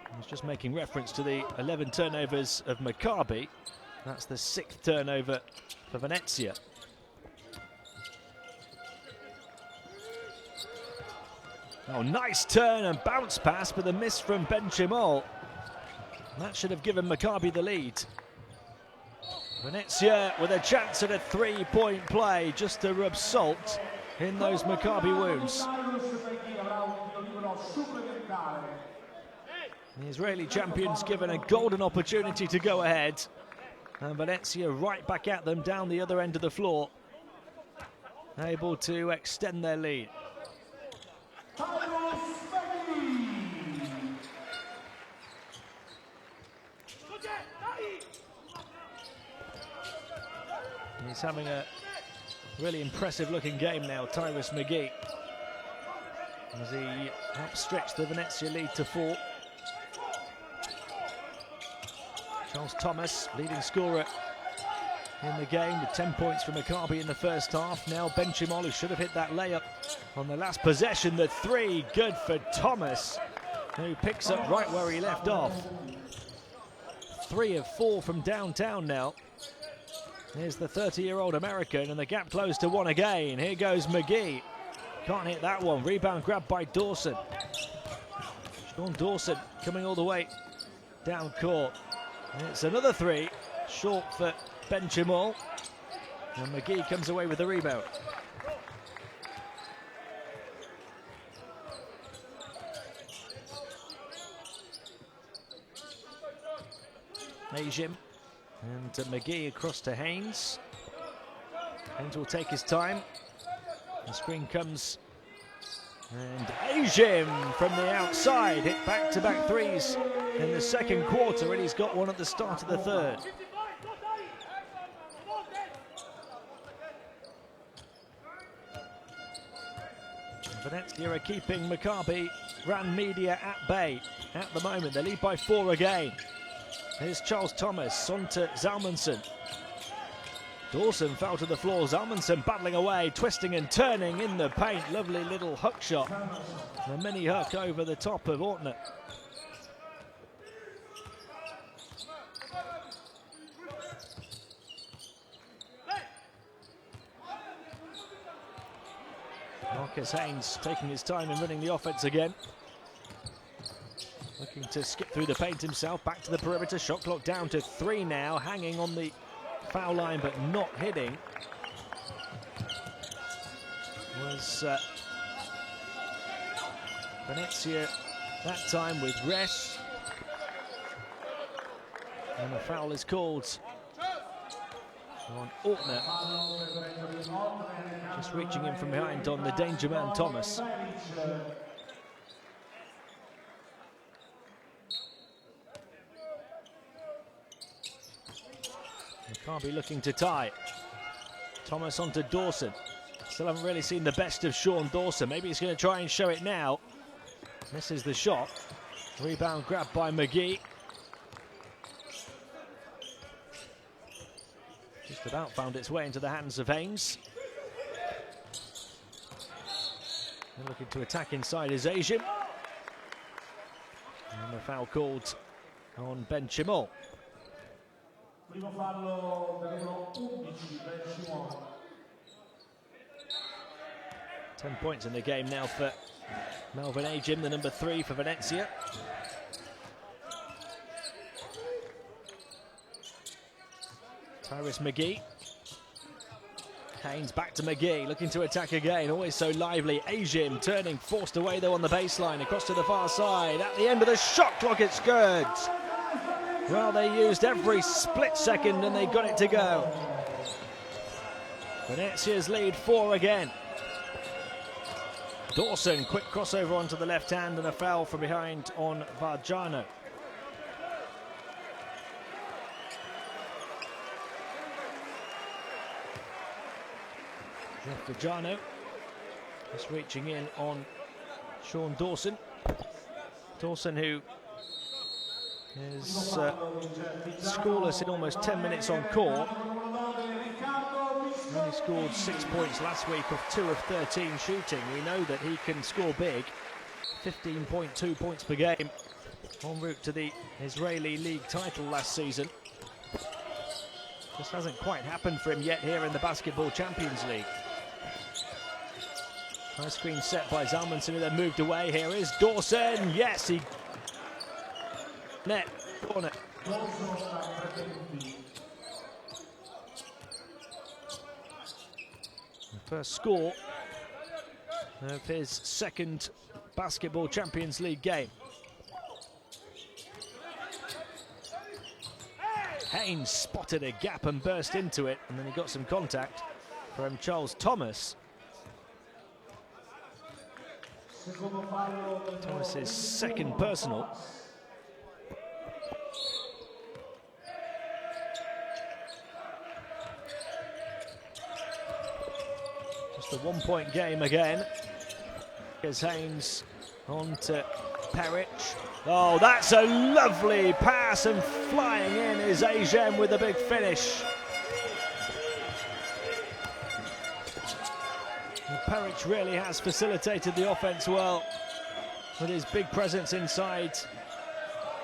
I was just making reference to the 11 turnovers of Maccabi. That's the 6th turnover for Venezia. Oh, nice turn and bounce pass, but the miss from Benchimol. That should have given Maccabi the lead. Venezia with a chance at a 3-point play, just to rub salt in those Maccabi wounds. The Israeli champions given a golden opportunity to go ahead, and Venezia right back at them down the other end of the floor, able to extend their lead. He's having a really impressive looking game now, Tyrus McGee, as he helps stretch the Venezia lead to 4. Charles Thomas, leading scorer in the game, with 10 points for Maccabi in the first half. Now Benchimol, who should have hit that layup on the last possession. The 3, good for Thomas, who picks up right where he left off. 3 of 4 from downtown now. Here's the 30-year-old American, and the gap closed to 1 again. Here goes McGee. Can't hit that one. Rebound grabbed by Dawson. Sean Dawson coming all the way down court. It's another 3, short for Benchimol, and McGee comes away with the rebound. Najim and McGee across to Haynes. Haynes will take his time. The screen comes, and Ajim from the outside hit back-to-back 3s in the second quarter, and he's got one at the start of the third. Venezia are keeping Maccabi Rand Media at bay at the moment. They lead by 4 again. Here's Charles Thomas on to Zalmanson. Dawson fell to the floor. Zalmanson battling away, twisting and turning in the paint. Lovely little hook shot. A mini hook over the top of Ortner. Marcus Haynes taking his time and running the offense again. Looking to skip through the paint himself, back to the perimeter. Shot clock down to 3 now, hanging on the foul line but not hitting. Was Venezia that time with rest. And the foul is called on Ortner. Just reaching in from behind on the danger man Thomas. Maccabi looking to tie. Thomas onto Dawson. Still haven't really seen the best of Sean Dawson. Maybe he's going to try and show it now. Misses the shot. Rebound grabbed by McGee. Just about found its way into the hands of Haynes. And looking to attack inside is Asian. And the foul called on Ben Chimol. 10 points in the game now for Melvin Ajim, the number 3 for Venezia. Tyrus McGee. Haynes back to McGee, looking to attack again, always so lively. Ajim turning, forced away though on the baseline, across to the far side. At the end of the shot clock, it's good. Well, they used every split second and they got it to go. Venezia's lead 4 again. Dawson, quick crossover onto the left hand and a foul from behind on Varjano. Varjano just reaching in on Sean Dawson. Dawson, who is scoreless in almost 10 minutes on court. He only scored 6 points last week off 2 of 13 shooting. We know that he can score big. 15.2 points per game. En route to the Israeli League title last season. Just hasn't quite happened for him yet here in the Basketball Champions League. High screen set by Zalmanson, who then moved away. Here is Dawson. Yes, he... Net. Corner. The first score of his second Basketball Champions League game. Haynes spotted a gap and burst into it, and then he got some contact from Charles Thomas. Thomas's second personal. Just a 1 point game again. Here's Haynes on to Perich. Oh, that's a lovely pass, and flying in is Ajim with a big finish. Perich really has facilitated the offense well with his big presence inside.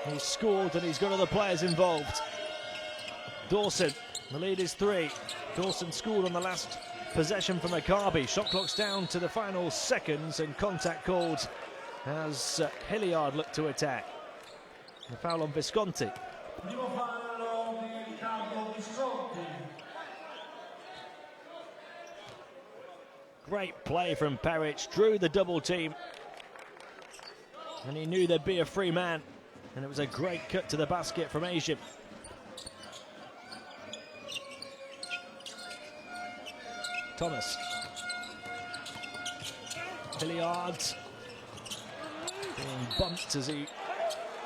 He's scored and he's got other players involved. Dawson, the lead is 3. Dawson scored on the last possession for Maccabi. Shot clock's down to the final seconds and contact called as Hilliard looked to attack. The foul on Visconti. Great play from Perich, drew the double team, and he knew there'd be a free man, and it was a great cut to the basket from Ajim. Thomas. Hilliard being bumped as he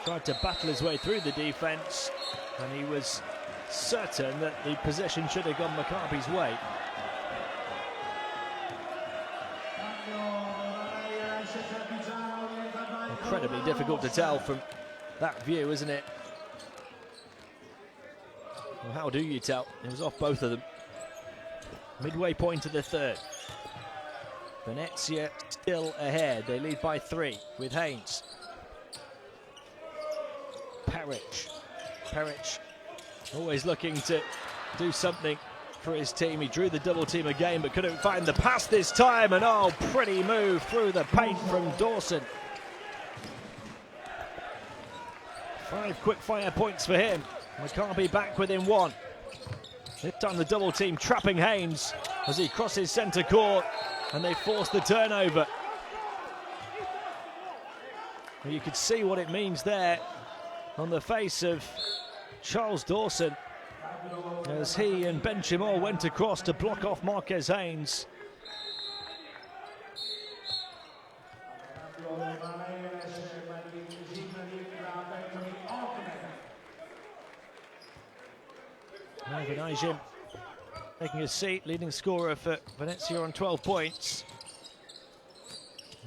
tried to battle his way through the defense, and he was certain that the possession should have gone Maccabi's way. Incredibly difficult to tell from that view, isn't it? Well, how do you tell? It was off both of them. Midway point of the third. Venezia still ahead. They lead by 3 with Haynes. Perich always looking to do something for his team. He drew the double team again but couldn't find the pass this time, and oh, pretty move through the paint from Dawson. 5 quick fire points for him. Maccabi back within 1. This time the double team trapping Haynes as he crosses centre court, and they force the turnover. Well, you could see what it means there on the face of Charles Dawson as he and Benchimol went across to block off Marquez Haynes. Venezia taking a seat, leading scorer for Venezia on 12 points.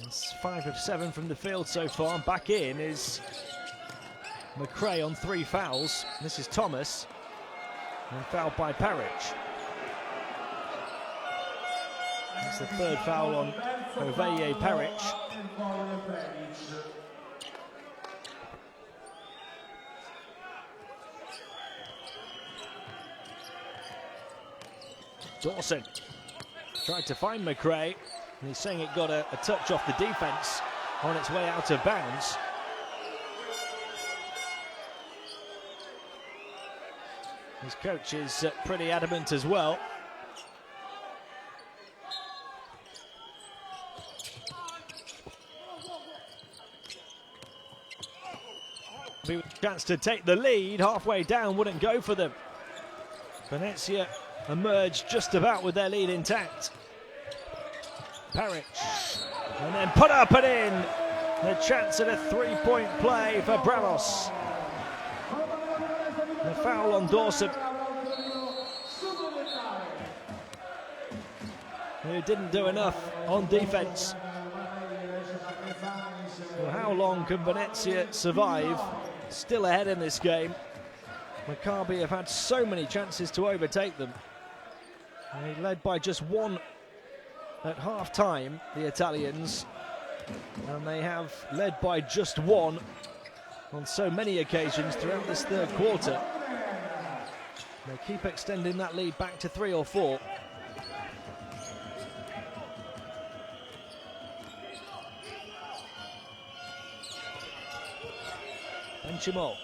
It's 5 of 7 from the field so far. Back in is McRae on 3 fouls. This is Thomas, and fouled by Parrish. That's the 3rd foul on Oveye Parrish. Dawson tried to find McRae, and he's saying it got a touch off the defence on its way out of bounds. His coach is pretty adamant as well. A chance to take the lead, halfway down, wouldn't go for them. Venezia emerged just about with their lead intact. Parrish, and then put up and in. The chance at a 3-point play for Bravos. The foul on Dawson, who didn't do enough on defence. Well, how long can Venezia survive? Still ahead in this game. Maccabi have had so many chances to overtake them. They led by just 1 at half-time, the Italians, and they have led by just 1 on so many occasions throughout this 3rd quarter. They keep extending that lead back to 3 or 4. Benchimol.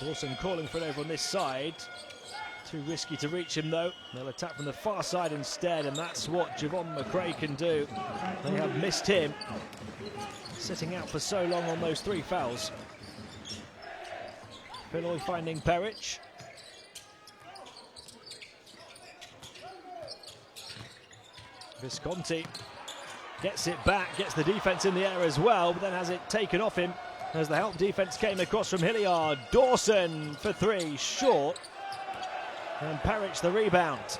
Dawson calling for it over on this side. Too risky to reach him though. They'll attack from the far side instead, and that's what Javon McRae can do. They have missed him, sitting out for so long on those 3 fouls. Pilloy finding Parrish. Visconti gets it back, gets the defence in the air as well, but then has it taken off him as the help defence came across from Hilliard. Dawson for 3, short. And Parrish the rebound.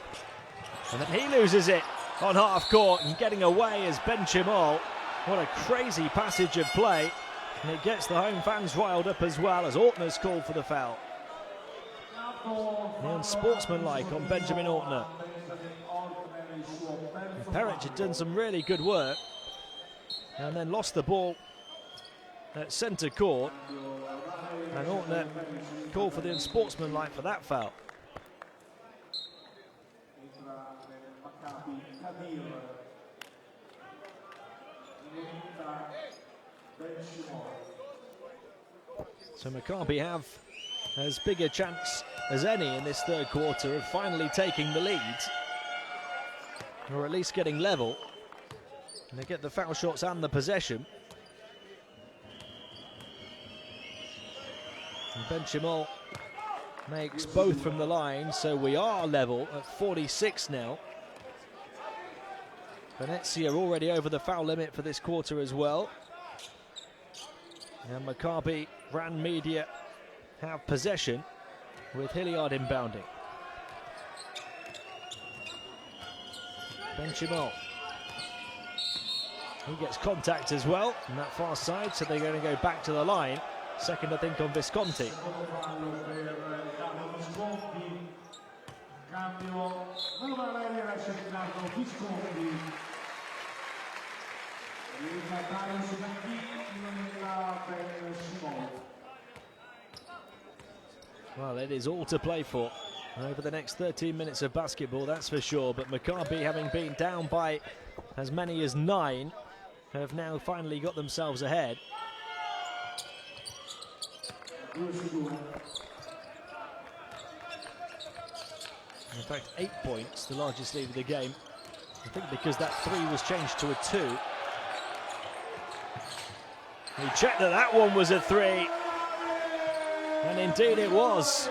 And then he loses it on half court, and getting away is Benchimol. What a crazy passage of play. And it gets the home fans riled up as well as Ortner's called for the foul. The unsportsmanlike on Benjamin Ortner. Parrish had done some really good work and then lost the ball at centre court, and Ortner called for the unsportsmanlike for that foul. So Maccabi have as big a chance as any in this 3rd quarter of finally taking the lead, or at least getting level. And they get the foul shots and the possession. And Benchimol makes both from the line, so we are level at 46 now. Venezia already over the foul limit for this quarter as well. And Maccabi Rand Media have possession with Hilliard inbounding. Benchimol. He gets contact as well on that far side, so they're going to go back to the line. Second, I think, on Visconti. Well, it is all to play for over the next 13 minutes of basketball, that's for sure. But Maccabi, having been down by as many as 9, have now finally got themselves ahead. In fact, 8 points, the largest lead of the game. I think because that 3 was changed to a 2. He checked that that one was a 3. And indeed it was.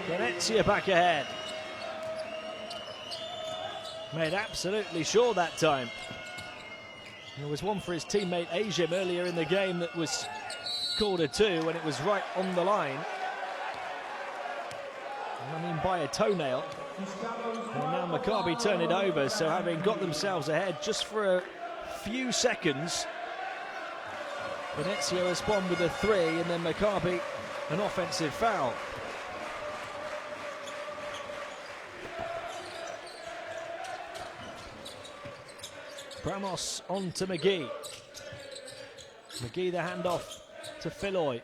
Venezia back ahead. Made absolutely sure that time. There was one for his teammate Ajim earlier in the game that was called a 2 and it was right on the line. I mean by a toenail. And now Maccabi turn it over, so having got themselves ahead just for a few seconds, Venezia respond with a 3 and then Maccabi an offensive foul. Bramos on to McGee. McGee the handoff to Philoy.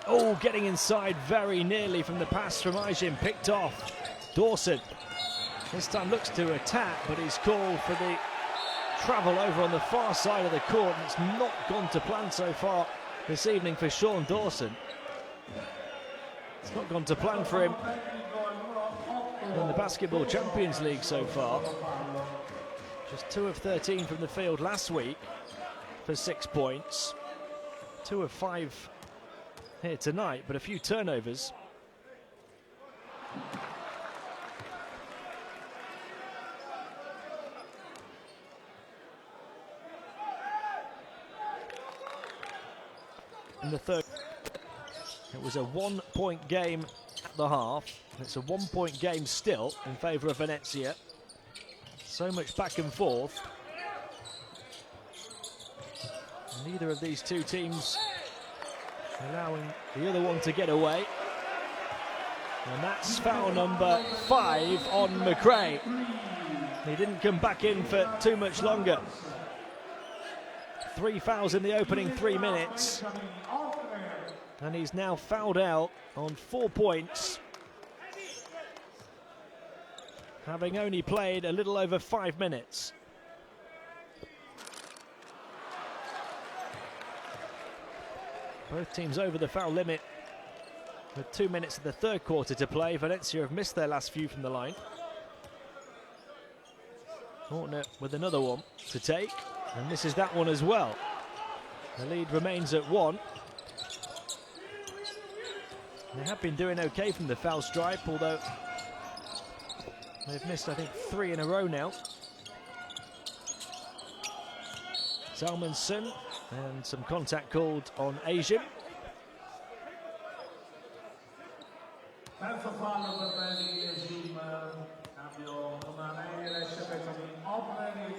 Oh, getting inside very nearly from the pass from Ajim, picked off. Dawson this time looks to attack, but he's called for the travel over on the far side of the court, and it's not gone to plan so far this evening for Sean Dawson. It's not gone to plan for him in the Basketball Champions League so far. Just 2 of 13 from the field last week for 6 points. 2 of 5 here tonight, but a few turnovers. In the third, it was a 1-point game at the half. It's a 1-point game still in favour of Venezia. So much back and forth. Neither of these two teams allowing the other one to get away. And that's foul number 5 on McRae. He didn't come back in for too much longer. 3 fouls in the opening 3 minutes. And he's now fouled out on 4 points, having only played a little over 5 minutes. Both teams over the foul limit with 2 minutes of the third quarter to play. Venezia have missed their last few from the line. Ortner with another one to take, and this is that one as well. The lead remains at 1. They have been doing okay from the foul stripe, although they've missed, I think, 3 in a row now. Salmonson, and some contact called on Ajim. Terzo fallo per Ajim, cambio Umana Reyer Venezia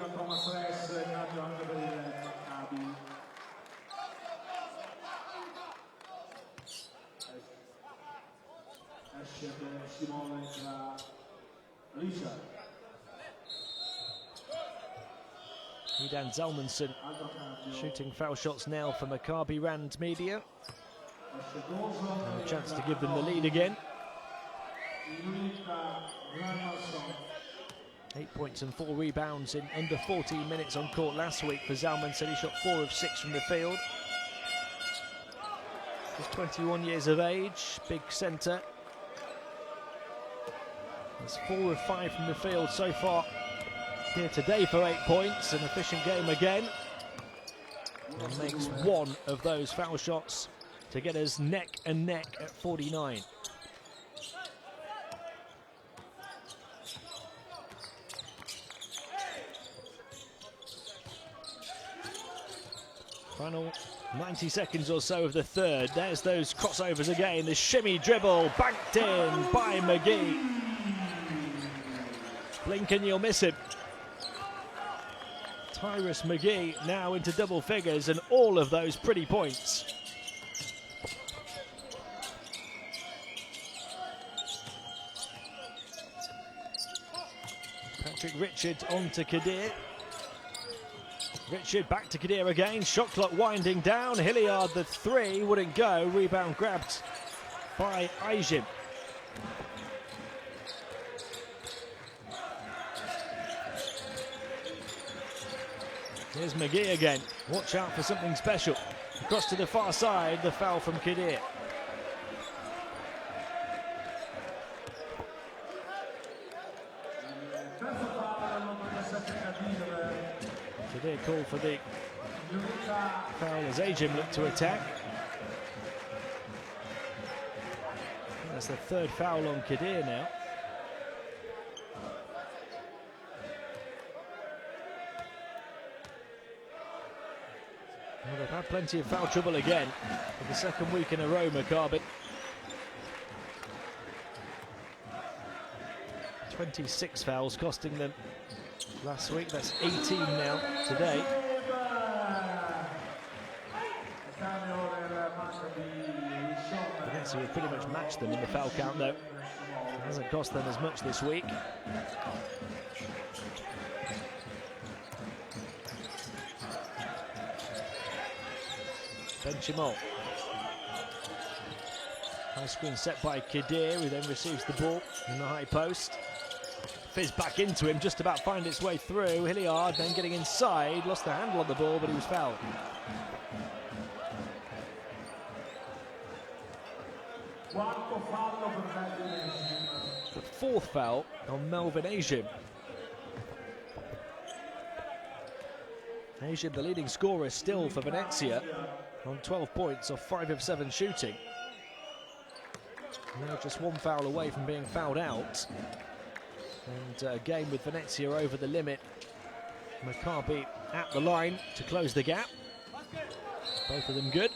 con Thomas Ress, cambio anche per il Maccabi. Esce per Simone tra Richard. Idan Zalmanson shooting foul shots now for Maccabi Rand Media. And a chance to give them the lead again. 8 points and 4 rebounds in under 14 minutes on court last week for Zalmanson. He shot 4 of 6 from the field. He's 21 years of age, big centre. There's 4 of 5 from the field so far here today for 8 points. An efficient game again. And makes 1 of those foul shots to get us neck and neck at 49. Final 90 seconds or so of the third. There's those crossovers again. The shimmy dribble banked in by McGee. Blink and you'll miss him. Tyrus McGee now into double figures, and all of those pretty points. Patrick Richard on to Kadir. Richard back to Kadir again. Shot clock winding down. Hilliard the 3 wouldn't go. Rebound grabbed by Ajim. Here's McGee again. Watch out for something special. Across to the far side, the foul from Kadir. Kadir called for the foul as Ajim looked to attack. That's the third foul on Kadir now. Well, they've had plenty of foul trouble again for the second week in a row, Maccabi. 26 fouls costing them last week. That's 18 now today. Venezia have pretty much matched them in the foul count, though. It hasn't cost them as much this week. Benchimol. High screen set by Kadir, who then receives the ball in the high post. Fizz back into him, just about find its way through. Hilliard then getting inside, lost the handle on the ball, but he was fouled. The fourth foul on Melvin Ajim. Ajim, the leading scorer still for Venezia, on 12 points off 5 of 7 shooting. Now just one foul away from being fouled out. And a game with Venezia over the limit. Maccabi at the line to close the gap. Both of them good.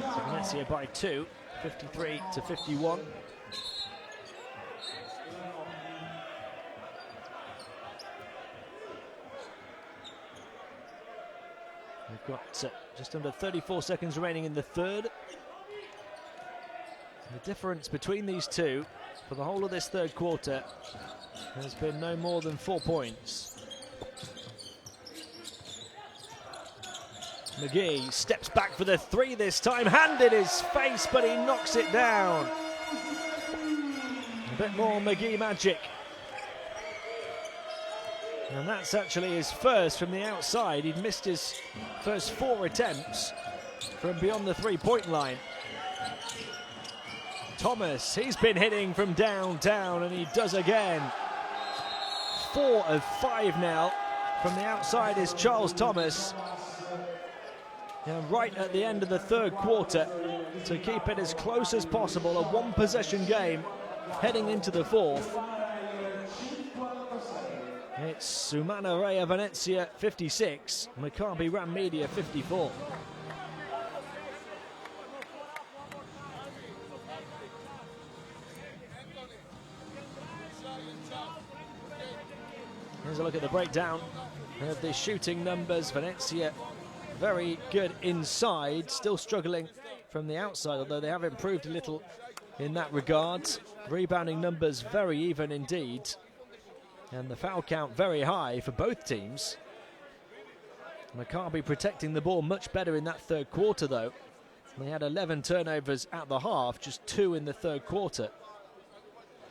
So Venezia by 2, 53 to 51. We've got just under 34 seconds remaining in the third. The difference between these two for the whole of this third quarter has been no more than 4 points. McGee steps back for the three this time, hand in his face, but he knocks it down. A bit more McGee magic. And that's actually his first from the outside. He'd missed his first 4 attempts from beyond the three-point line. Thomas, he's been hitting from downtown, and he does again. 4 of 5 now. From the outside is Charles Thomas. And right at the end of the third quarter, to keep it as close as possible, a one-possession game heading into the fourth. It's Umana Reyer Venezia 56, Maccabi Rand Media 54. Here's a look at the breakdown of the shooting numbers. Venezia very good inside, still struggling from the outside, although they have improved a little in that regard. Rebounding numbers very even indeed. And the foul count very high for both teams. Maccabi protecting the ball much better in that third quarter, though. They had 11 turnovers at the half, just 2 in the third quarter.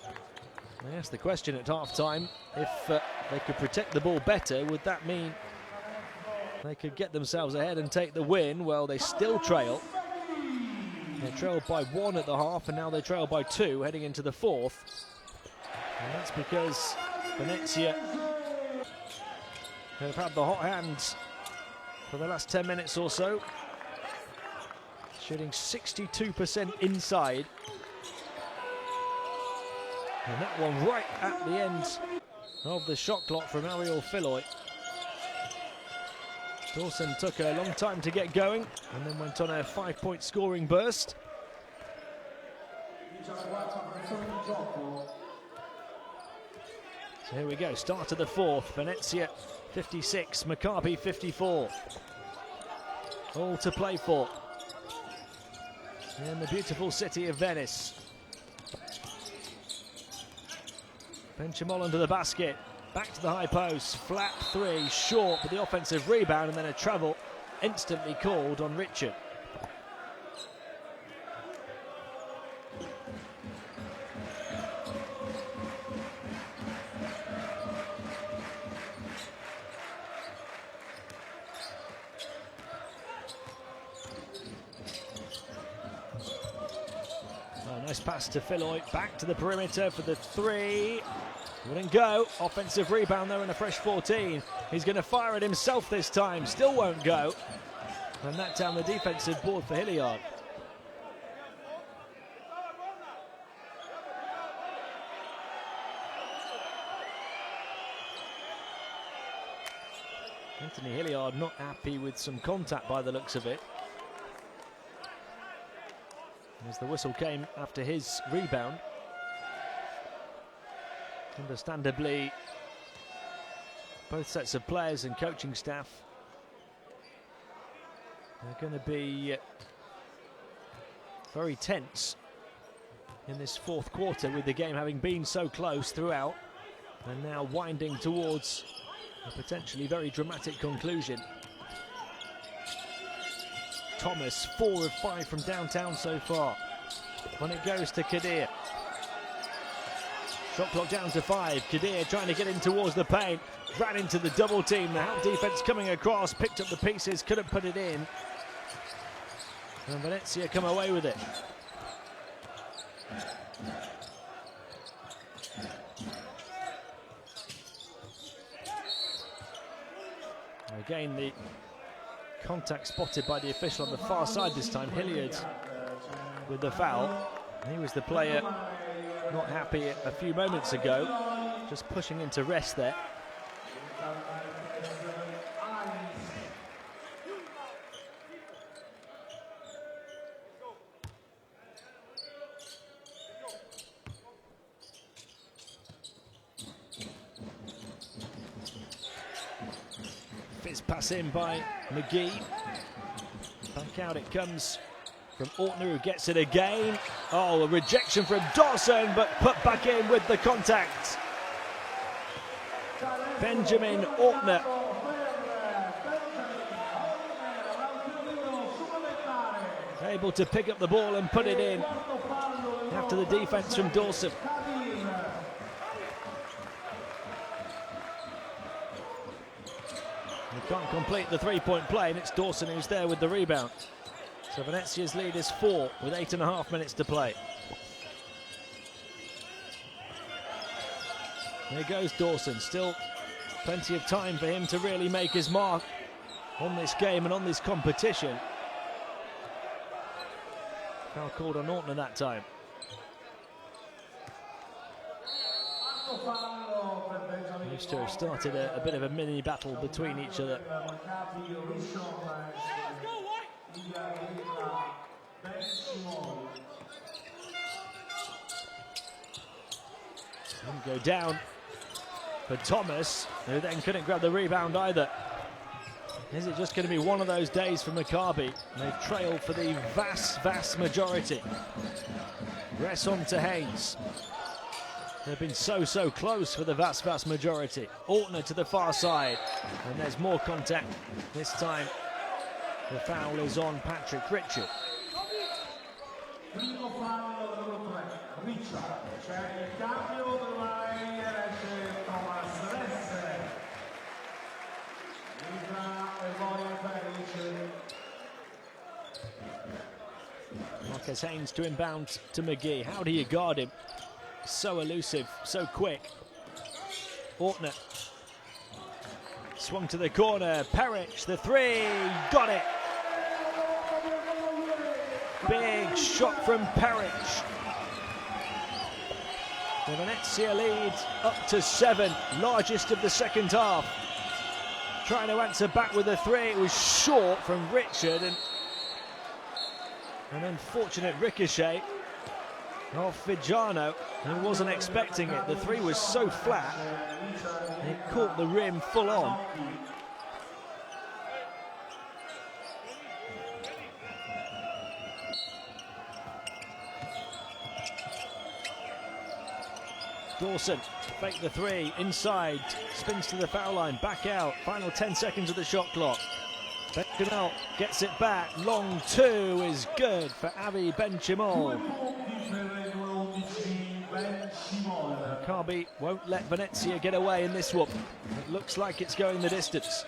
I asked the question at half-time, if they could protect the ball better, would that mean they could get themselves ahead and take the win? Well, they still trail. They trailed by 1 at the half, and now they trail by 2 heading into the fourth. And that's because Venezia have had the hot hands for the last 10 minutes or so. Shooting 62% inside. And that one right at the end of the shot clock from Ariel Filloy. Dawson took a long time to get going and then went on a 5-point scoring burst. So here we go, start of the fourth. Venezia 56, Maccabi 54. All to play for in the beautiful city of Venice. Benchimol under the basket, back to the high post, flat 3, short with the offensive rebound, and then a travel instantly called on Richard. Nice pass to Filloy, back to the perimeter for the three. Wouldn't go. Offensive rebound there and a fresh 14. He's going to fire it himself this time. Still won't go. And that down the defensive board for Hilliard. Anthony Hilliard not happy with some contact by the looks of it. As the whistle came after his rebound. Understandably, both sets of players and coaching staff are going to be very tense in this fourth quarter, with the game having been so close throughout and now winding towards a potentially very dramatic conclusion. Thomas, 4 of 5 from downtown so far. When it goes to Kadir. Shot clock down to 5. Kadir trying to get in towards the paint. Ran into the double team. The help defense coming across. Picked up the pieces. Couldn't put it in. And Venezia come away with it. Again, the contact spotted by the official on the far side this time. Hilliard with the foul. He was the player not happy a few moments ago, just pushing into rest there. Fizz pass in by McGee. Back out it comes from Ortner, who gets it again. Oh, a rejection from Dawson, but put back in with the contact. Benjamin Ortner. Able to pick up the ball and put it in after the defense from Dawson. He can't complete the three-point play, and it's Dawson who's there with the rebound. So Venezia's lead is 4 with 8.5 minutes to play. There goes Dawson. Still plenty of time for him to really make his mark on this game and on this competition. Foul called on Ortner that time. Used to have started a bit of a mini battle between each other. Didn't go down for Thomas, who then couldn't grab the rebound either. Is it just going to be one of those days for Maccabi? They've trailed for the vast majority. Rest on to Haynes. They've been so close for the vast majority. Ortner to the far side, and there's more contact. This time the foul is on Patrick Richard. Marcus Haynes to inbound to McGee. How do you guard him? So elusive, so quick. Ortner swung to the corner. Peric, the three, got it. Big shot from Peric. The Venezia lead up to 7, largest of the second half. Trying to answer back with a three. It was short from Richard, and an unfortunate ricochet off Viggiano, who wasn't expecting it. The three was so flat, it caught the rim full on. Dawson, fake the three, inside, spins to the foul line, back out, final 10 seconds of the shot clock. Benchimol gets it back, long two is good for Avi Benchimol. Maccabi won't let Venezia get away in this one. It looks like it's going the distance.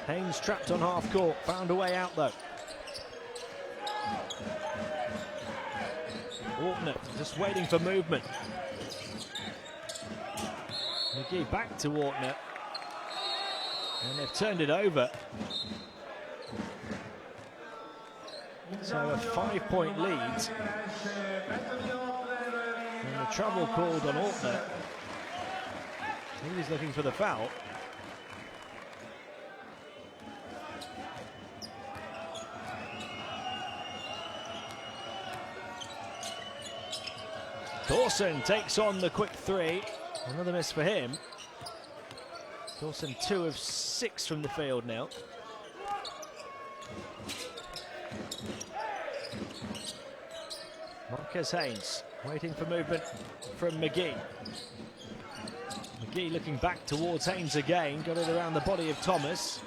Haynes trapped on half court, found a way out though. Ortner just waiting for movement. McGee back to Ortner. And they've turned it over. So a 5-point lead. And the trouble called on Ortner. He was looking for the foul. Dawson takes on the quick three. Another miss for him. Dawson 2 of 6 from the field now. Marquez Haynes waiting for movement from McGee. McGee looking back towards Haynes again. Got it around the body of Thomas.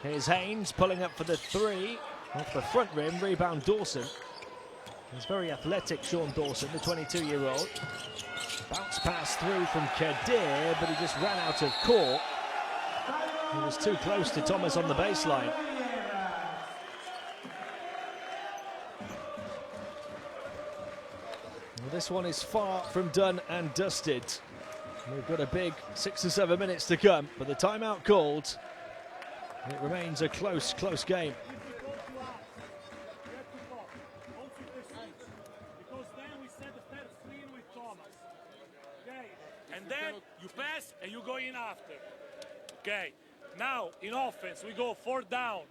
Here's Haynes pulling up for the 3. Off the front rim, rebound Dawson. He's very athletic, Sean Dawson, the 22-year-old. Bounce pass through from Kadir, but he just ran out of court. He was too close to Thomas on the baseline. Well, this one is far from done and dusted. We've got a big 6 or 7 minutes to come, but the timeout called. It remains a close game. And then you pass and you go in after. Okay, now in offense we go 4 down,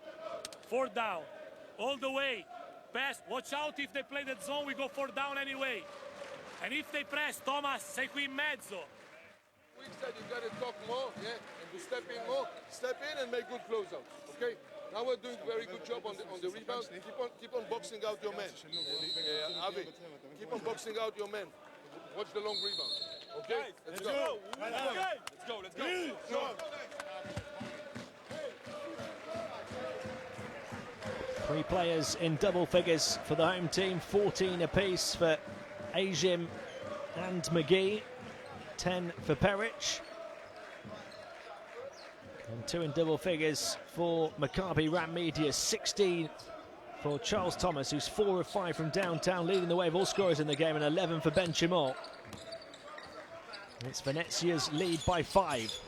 all the way. Pass, watch out if they play that zone, we go 4 down anyway. And if they press, Thomas, sei qui in mezzo. Weak side, you got to talk more, yeah, and to step in more. Step in and make good closeouts, okay? Now we're doing a very good job on the rebound. Keep on boxing out your men. Yeah, Avi, keep on boxing out your men. Watch the long rebound. Okay, let's go. Let's go. 3 players in double figures for the home team, 14 apiece for Ajim and McGee, 10 for Peric, and 2 in double figures for Maccabi Rand Media, 16 for Charles Thomas, who's 4 of 5 from downtown, leading the way of all scorers in the game, and 11 for Ben Chimol. It's Venezia's lead by 5.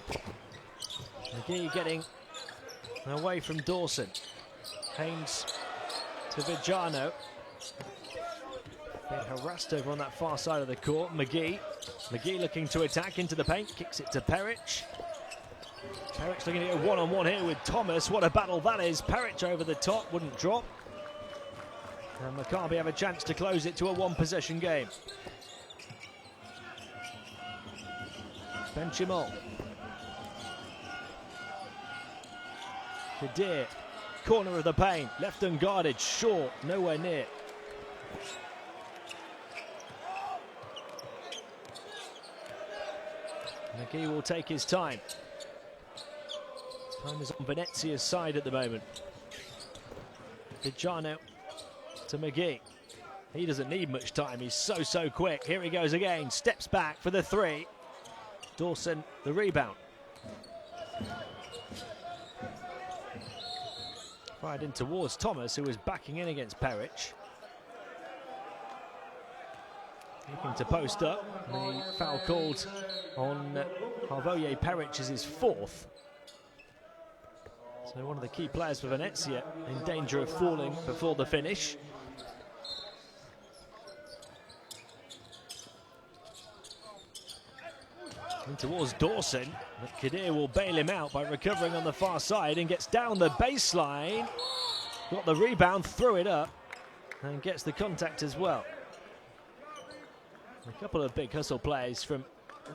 McGee getting away from Dawson. Haynes to Viggiano. Being harassed over on that far side of the court. McGee looking to attack into the paint. Kicks it to Peric. Peric looking to go one-on-one here with Thomas. What a battle that is. Peric over the top. Wouldn't drop. And Maccabi have a chance to close it to a 1-possession game. Ben Chimol. Kadir. Corner of the paint. Left unguarded. Short. Nowhere near. McGee will take his time. Time is on Venezia's side at the moment. Viggiano to McGee. He doesn't need much time. He's so quick. Here he goes again. Steps back for the 3. Dawson, the rebound. Fired in towards Thomas, who was backing in against Peric. Looking to post up. The foul called on Harvoje Peric is his 4th. So one of the key players for Venezia in danger of falling before the finish. In towards Dawson, but Kadir will bail him out by recovering on the far side and gets down the baseline. Got the rebound, threw it up, and gets the contact as well. A couple of big hustle plays from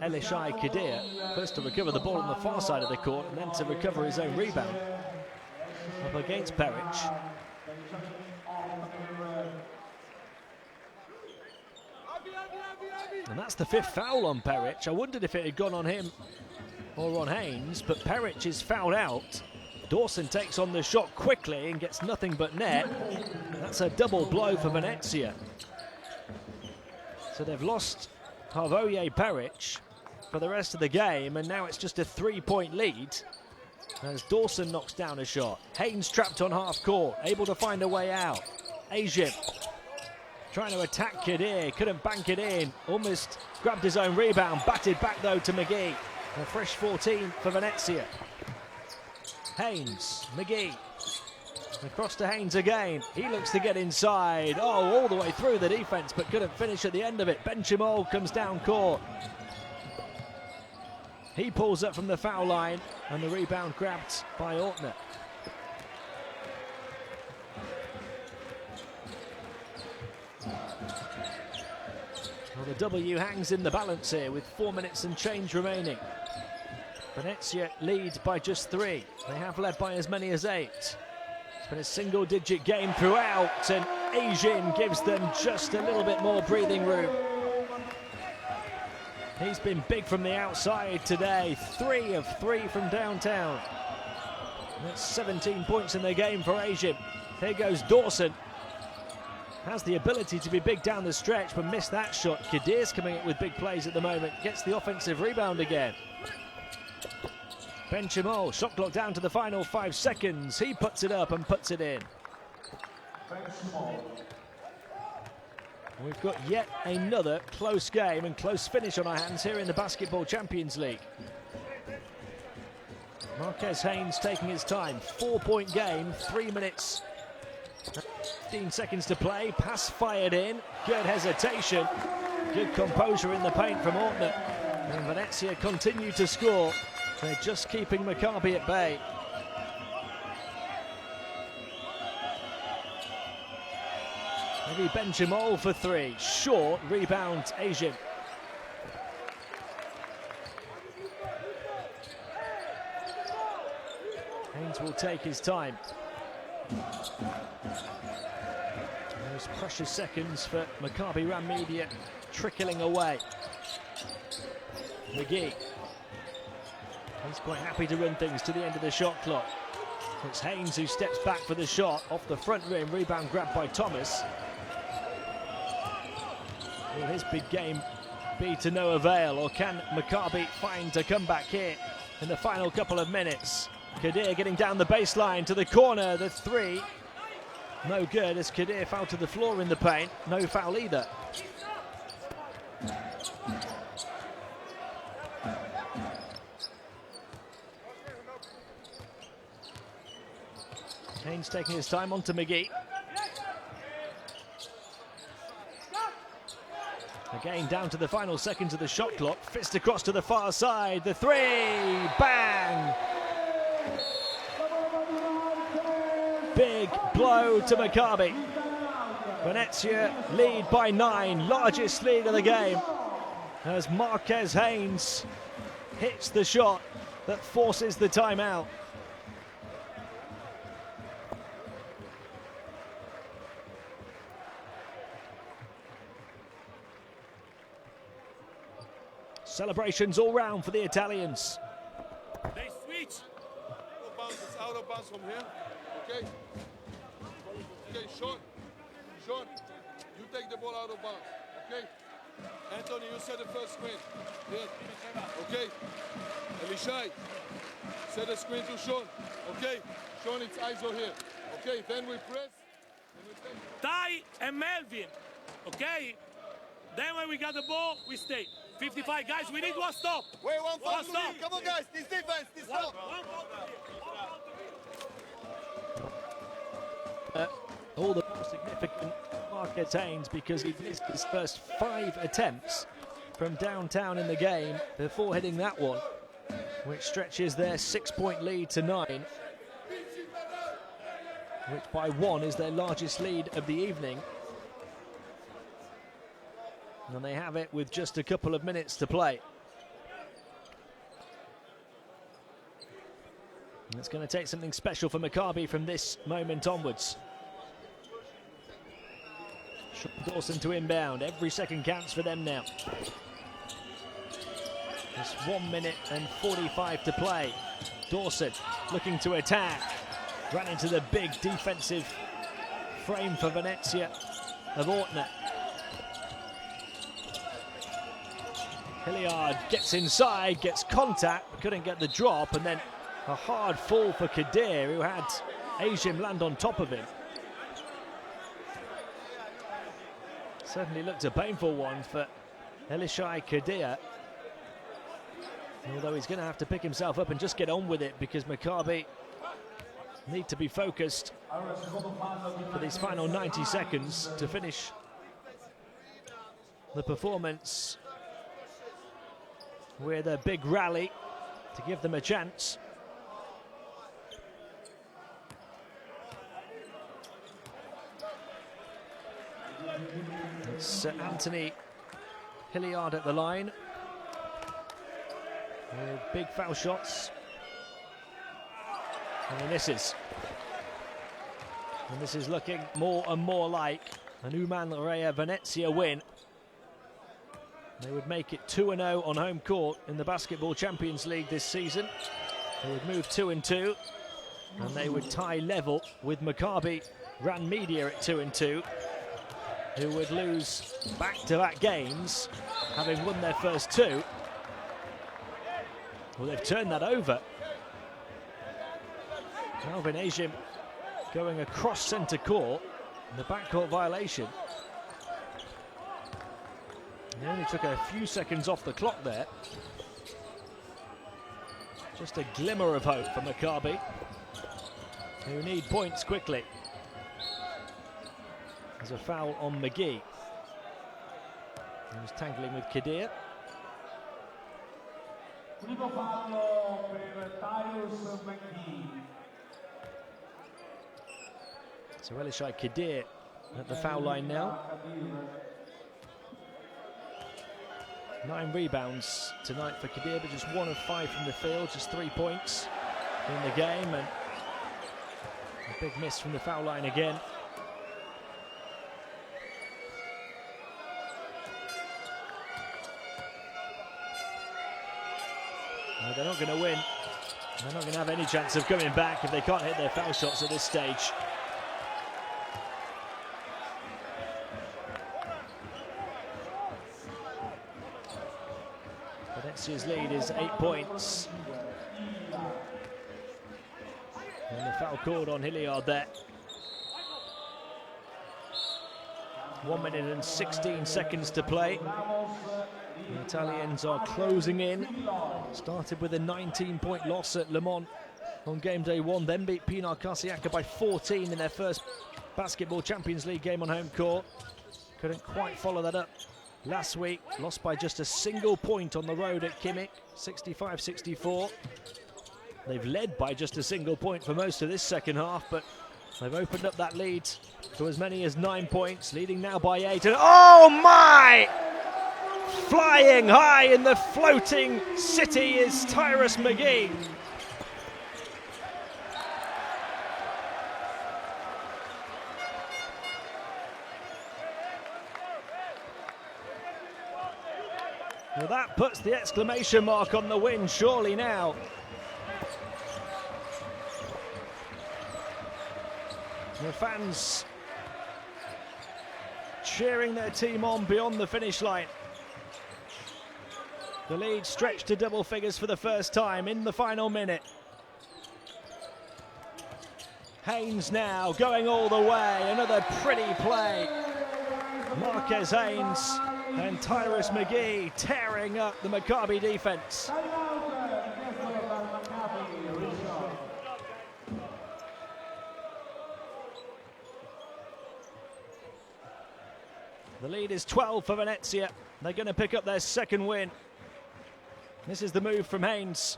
Elishai Kadir. First to recover the ball on the far side of the court, and then to recover his own rebound. Up against Peric. And that's the 5th foul on Peric. I wondered if it had gone on him or on Haynes, but Peric is fouled out. Dawson takes on the shot quickly and gets nothing but net. That's a double blow for Venezia. So they've lost Harvoje Peric for the rest of the game, and now it's just a 3-point lead as Dawson knocks down a shot. Haynes trapped on half court, able to find a way out. Ajim trying to attack Kadir, couldn't bank it in, almost grabbed his own rebound, batted back though to McGee. A fresh 14 for Venezia. Haynes, McGee, across to Haynes again. He looks to get inside, all the way through the defense, but couldn't finish at the end of it. Benchimol comes down court. He pulls up from the foul line, and the rebound grabbed by Ortner. Well, the W hangs in the balance here with 4 minutes and change remaining. Venezia lead by just 3. They have led by as many as 8. It's been a single-digit game throughout, and Asian gives them just a little bit more breathing room. He's been big from the outside today. 3 of 3 from downtown. That's 17 points in the game for Asian. Here goes Dawson. Has the ability to be big down the stretch, but missed that shot. Kadir's coming in with big plays at the moment. Gets the offensive rebound again. Benchimol, shot clock down to the final 5 seconds. He puts it up and puts it in. We've got yet another close game and close finish on our hands here in the Basketball Champions League. Marquez Haynes taking his time. 4-point game, 3 minutes, 15 seconds to play. Pass fired in. Good hesitation. Good composure in the paint from Ortner. And Venezia continue to score. They're just keeping Maccabi at bay. Maybe Benchimol for 3. Short rebound, Asian. Haynes will take his time. Those precious seconds for Maccabi Rand Media trickling away. McGee. He's quite happy to run things to the end of the shot clock. It's Haynes who steps back for the shot off the front rim. Rebound grabbed by Thomas. Will his big game be to no avail, or can Maccabi find a comeback here in the final couple of minutes? Kadir getting down the baseline to the corner. The 3, no good as Kadir fell to the floor in the paint. No foul either. Haynes taking his time onto McGee. Again down to the final seconds of the shot clock. Fist across to the far side. The 3, bang! Big blow to Maccabi. Venezia lead by 9, largest lead of the game, as Marquez Haynes hits the shot that forces the timeout. Celebrations all round for the Italians. They switch. It's out of bounds from here. Okay? Okay, Sean, you take the ball out of bounds. Okay? Anthony, you set the first screen. Here. Okay? Elishai, set the screen to Sean. Okay? Sean, it's ISO here. Okay, then we press. Ty and Melvin. Okay? Then when we got the ball, we stay. 55 guys, we need one stop. Wait, one One stop. stop. Come on, guys. This defense, this stop. All the more significant Marquez Haynes because he missed his first 5 attempts from downtown in the game before hitting that one, which stretches their 6-point lead to 9, which by 1 is their largest lead of the evening. And they have it with just a couple of minutes to play. And it's going to take something special for Maccabi from this moment onwards. Dawson to inbound. Every second counts for them now. Just 1 minute and 45 to play. Dawson looking to attack. Ran into the big defensive frame for Venezia of Ortner. Hilliard gets inside, gets contact, but couldn't get the drop, and then a hard fall for Kadir, who had Asian land on top of him. Certainly looked a painful one for Elishai Kadir. Although he's going to have to pick himself up and just get on with it, because Maccabi need to be focused for these final 90 seconds to finish the performance with a big rally to give them a chance. It's Anthony Hilliard at the line with big foul shots, and he misses. And this is looking more and more like an Umana Reyer Venezia win. They would make it 2-0 on home court in the Basketball Champions League this season. They would move 2-2, and they would tie level with Maccabi Rand Media at 2-2, who would lose back-to-back games, having won their first two. Well, they've turned that over. Now Venezia going across centre court in the backcourt violation. He only took a few seconds off the clock there. Just a glimmer of hope for Maccabi, who need points quickly. There's a foul on McGee. He was tangling with Kadir. Primo fallo per Tyrus McGee. So Elishai Kadir at the foul line now. 9 rebounds tonight for Kadir, but just 1 of 5 from the field, just 3 points in the game, and a big miss from the foul line again. No, they're not going to win. They're not going to have any chance of coming back if they can't hit their foul shots at this stage. Venezia's lead is 8 points. And the foul called on Hilliard there. 1 minute and 16 seconds to play. The Italians are closing in. Started with a 19-point loss at Le Mans on game day 1, then beat Pinar Casiaca by 14 in their first Basketball Champions League game on home court. Couldn't quite follow that up last week. Lost by just a single point on the road at Kimmich, 65-64. They've led by just a single point for most of this second half, but they've opened up that lead to as many as 9 points, leading now by 8. And oh my! Flying high in the floating city is Tyrus McGee. Well, that puts the exclamation mark on the win, surely now. The fans cheering their team on beyond the finish line. The lead stretched to double figures for the first time in the final minute. Haynes now going all the way, another pretty play. Marquez Haynes and Tyrus McGee tearing up the Maccabi defense. The lead is 12 for Venezia. They're going to pick up their second win. This is the move from Haynes.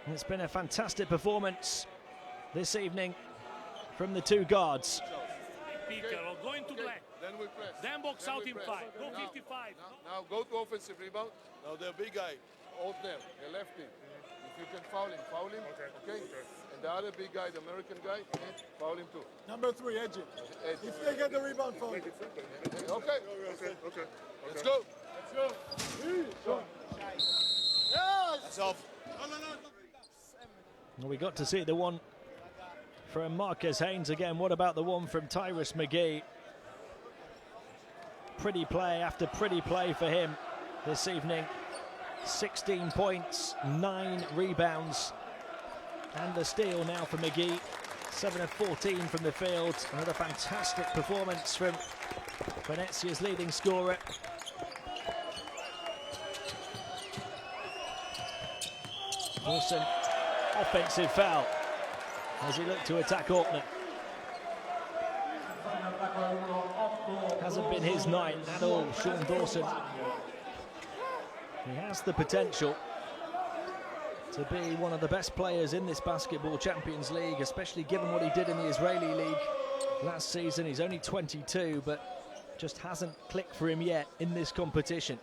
It's been a fantastic performance this evening from the two guards. Picker, going to black. Then we press. Then box Then out we in press. 5. Go Now- 55. Now go to offensive rebound. Now the big guy, out there, the lefty. If you can foul him, okay? And the other big guy, the American guy, foul him too. Number 3, edge it. Edge. If they get the rebound, foul. Okay. Let's go. That's off. Well, we got to see the one from Marquez Haynes again. What about the one from Tyrus McGee? Pretty play after pretty play for him this evening. 16 points, 9 rebounds, and the steal now for McGee. 7 of 14 from the field. Another fantastic performance from Venezia's leading scorer. Dawson, offensive foul as he looked to attack Ortner. Hasn't been his night at all, Sean Dawson. He has the potential to be one of the best players in this Basketball Champions League, especially given what he did in the Israeli League last season. He's only 22, but just hasn't clicked for him yet in this competition.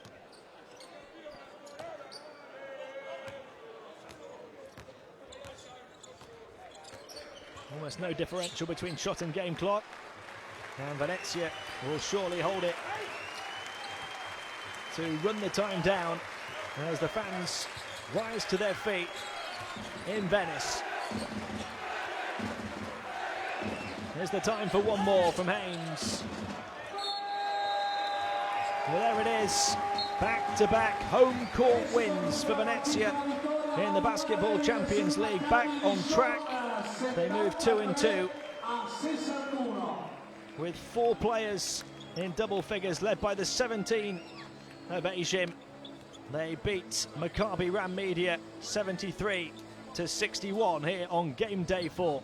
Almost no differential between shot and game clock. And Venezia will surely hold it to run the time down as the fans rise to their feet in Venice. Here's the time for one more from Haynes. Well, there it is. Back-to-back home court wins for Venezia in the Basketball Champions League. Back on track. They move 2-2 with 4 players in double figures, led by the 17 of Asian. They beat Maccabi Rand Media 73-61 here on game day 4.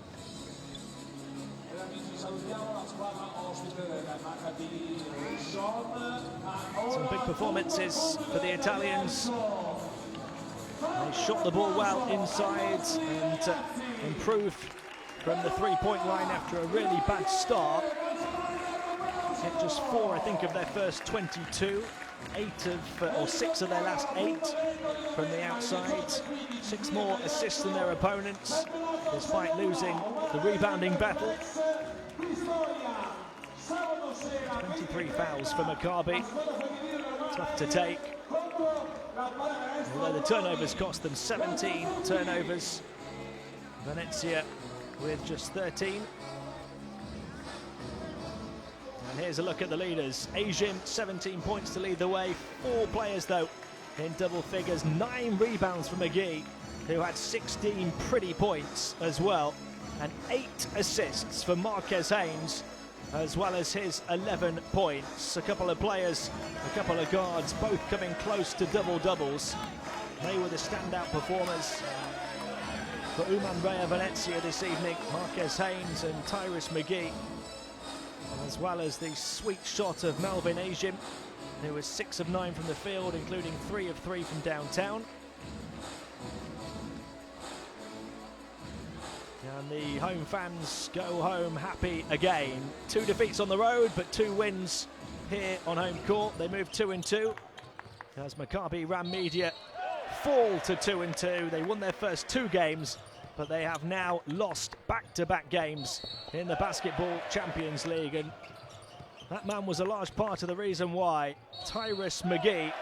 Some big performances for the Italians. They shot the ball well inside and improved from the three-point line after a really bad start. Hit just 4, I think, of their first 22. 6 of their last 8 from the outside. 6 more assists than their opponents, despite losing the rebounding battle. 23 fouls for Maccabi. Tough to take. Although the turnovers cost them 17 turnovers. Venezia with just 13. And here's a look at the leaders. Asian, 17 points to lead the way. 4 players, though, in double figures. 9 rebounds for McGee, who had 16 pretty points as well. And 8 assists for Marquez Haynes, as well as his 11 points. A couple of players, a couple of guards, both coming close to double-doubles. They were the standout performers for Umana Reyer Venezia this evening. Marquez Haynes and Tyrus McGee, as well as the sweet shot of Melvin Asian, who was 6 of 9 from the field, including 3 of 3 from downtown. And the home fans go home happy again. 2 defeats on the road, but 2 wins here on home court. They move 2-2 as Maccabi Rand Media fall to 2-2. They won their first 2 games, but they have now lost back-to-back games in the Basketball Champions League. And that man was a large part of the reason why. Tyrus McGee,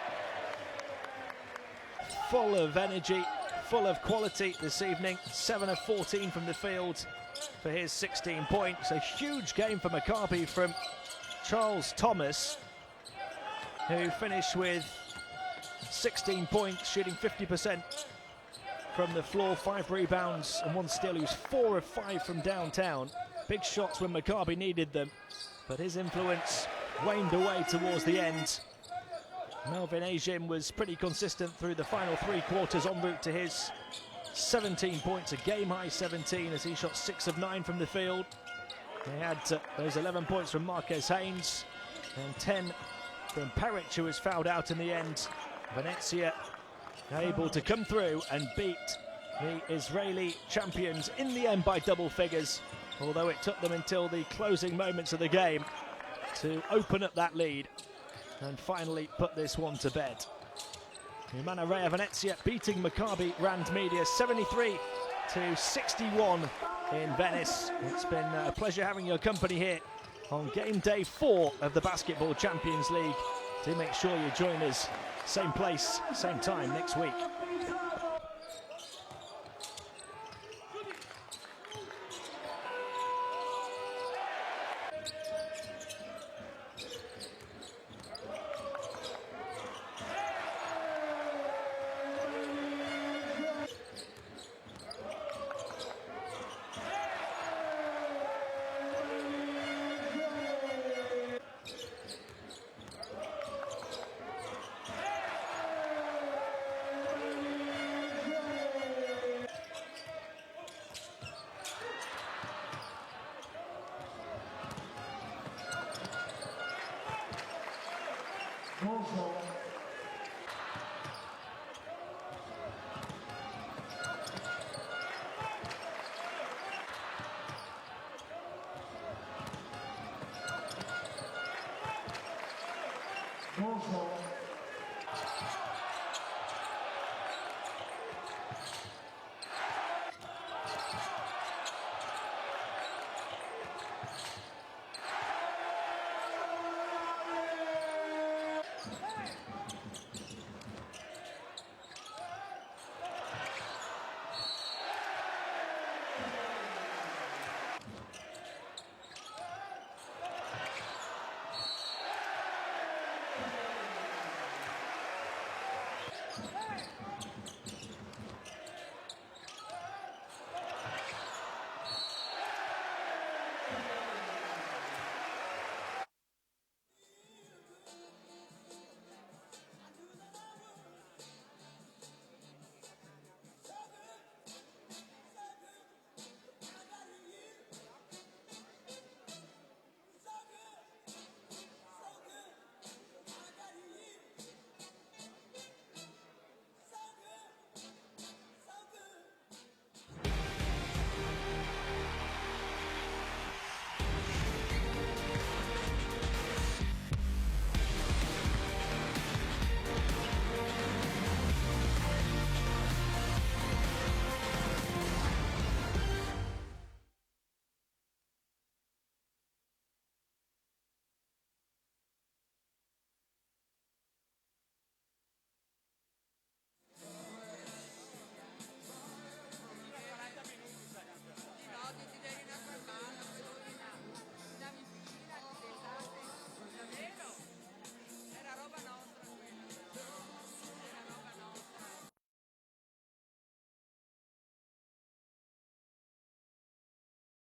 full of energy, full of quality this evening. 7 of 14 from the field for his 16 points. A huge game for Maccabi from Charles Thomas, who finished with 16 points, shooting 50% from the floor, 5 rebounds and 1 steal. He was 4 of 5 from downtown. Big shots when Maccabi needed them, but his influence waned away towards the end. Melvin Asian was pretty consistent through the final 3 quarters, en route to his 17 points, a game-high 17, as he shot 6 of 9 from the field. They had those 11 points from Marquez Haynes and 10 from Peric, who was fouled out in the end. Venezia able to come through and beat the Israeli champions in the end by double figures, although it took them until the closing moments of the game to open up that lead and finally put this one to bed. Umana Reyer Venezia beating Maccabi Rand Media 73-61 in Venice. It's been a pleasure having your company here on game day 4 of the Basketball Champions League. Do make sure you join us, same place, same time next week.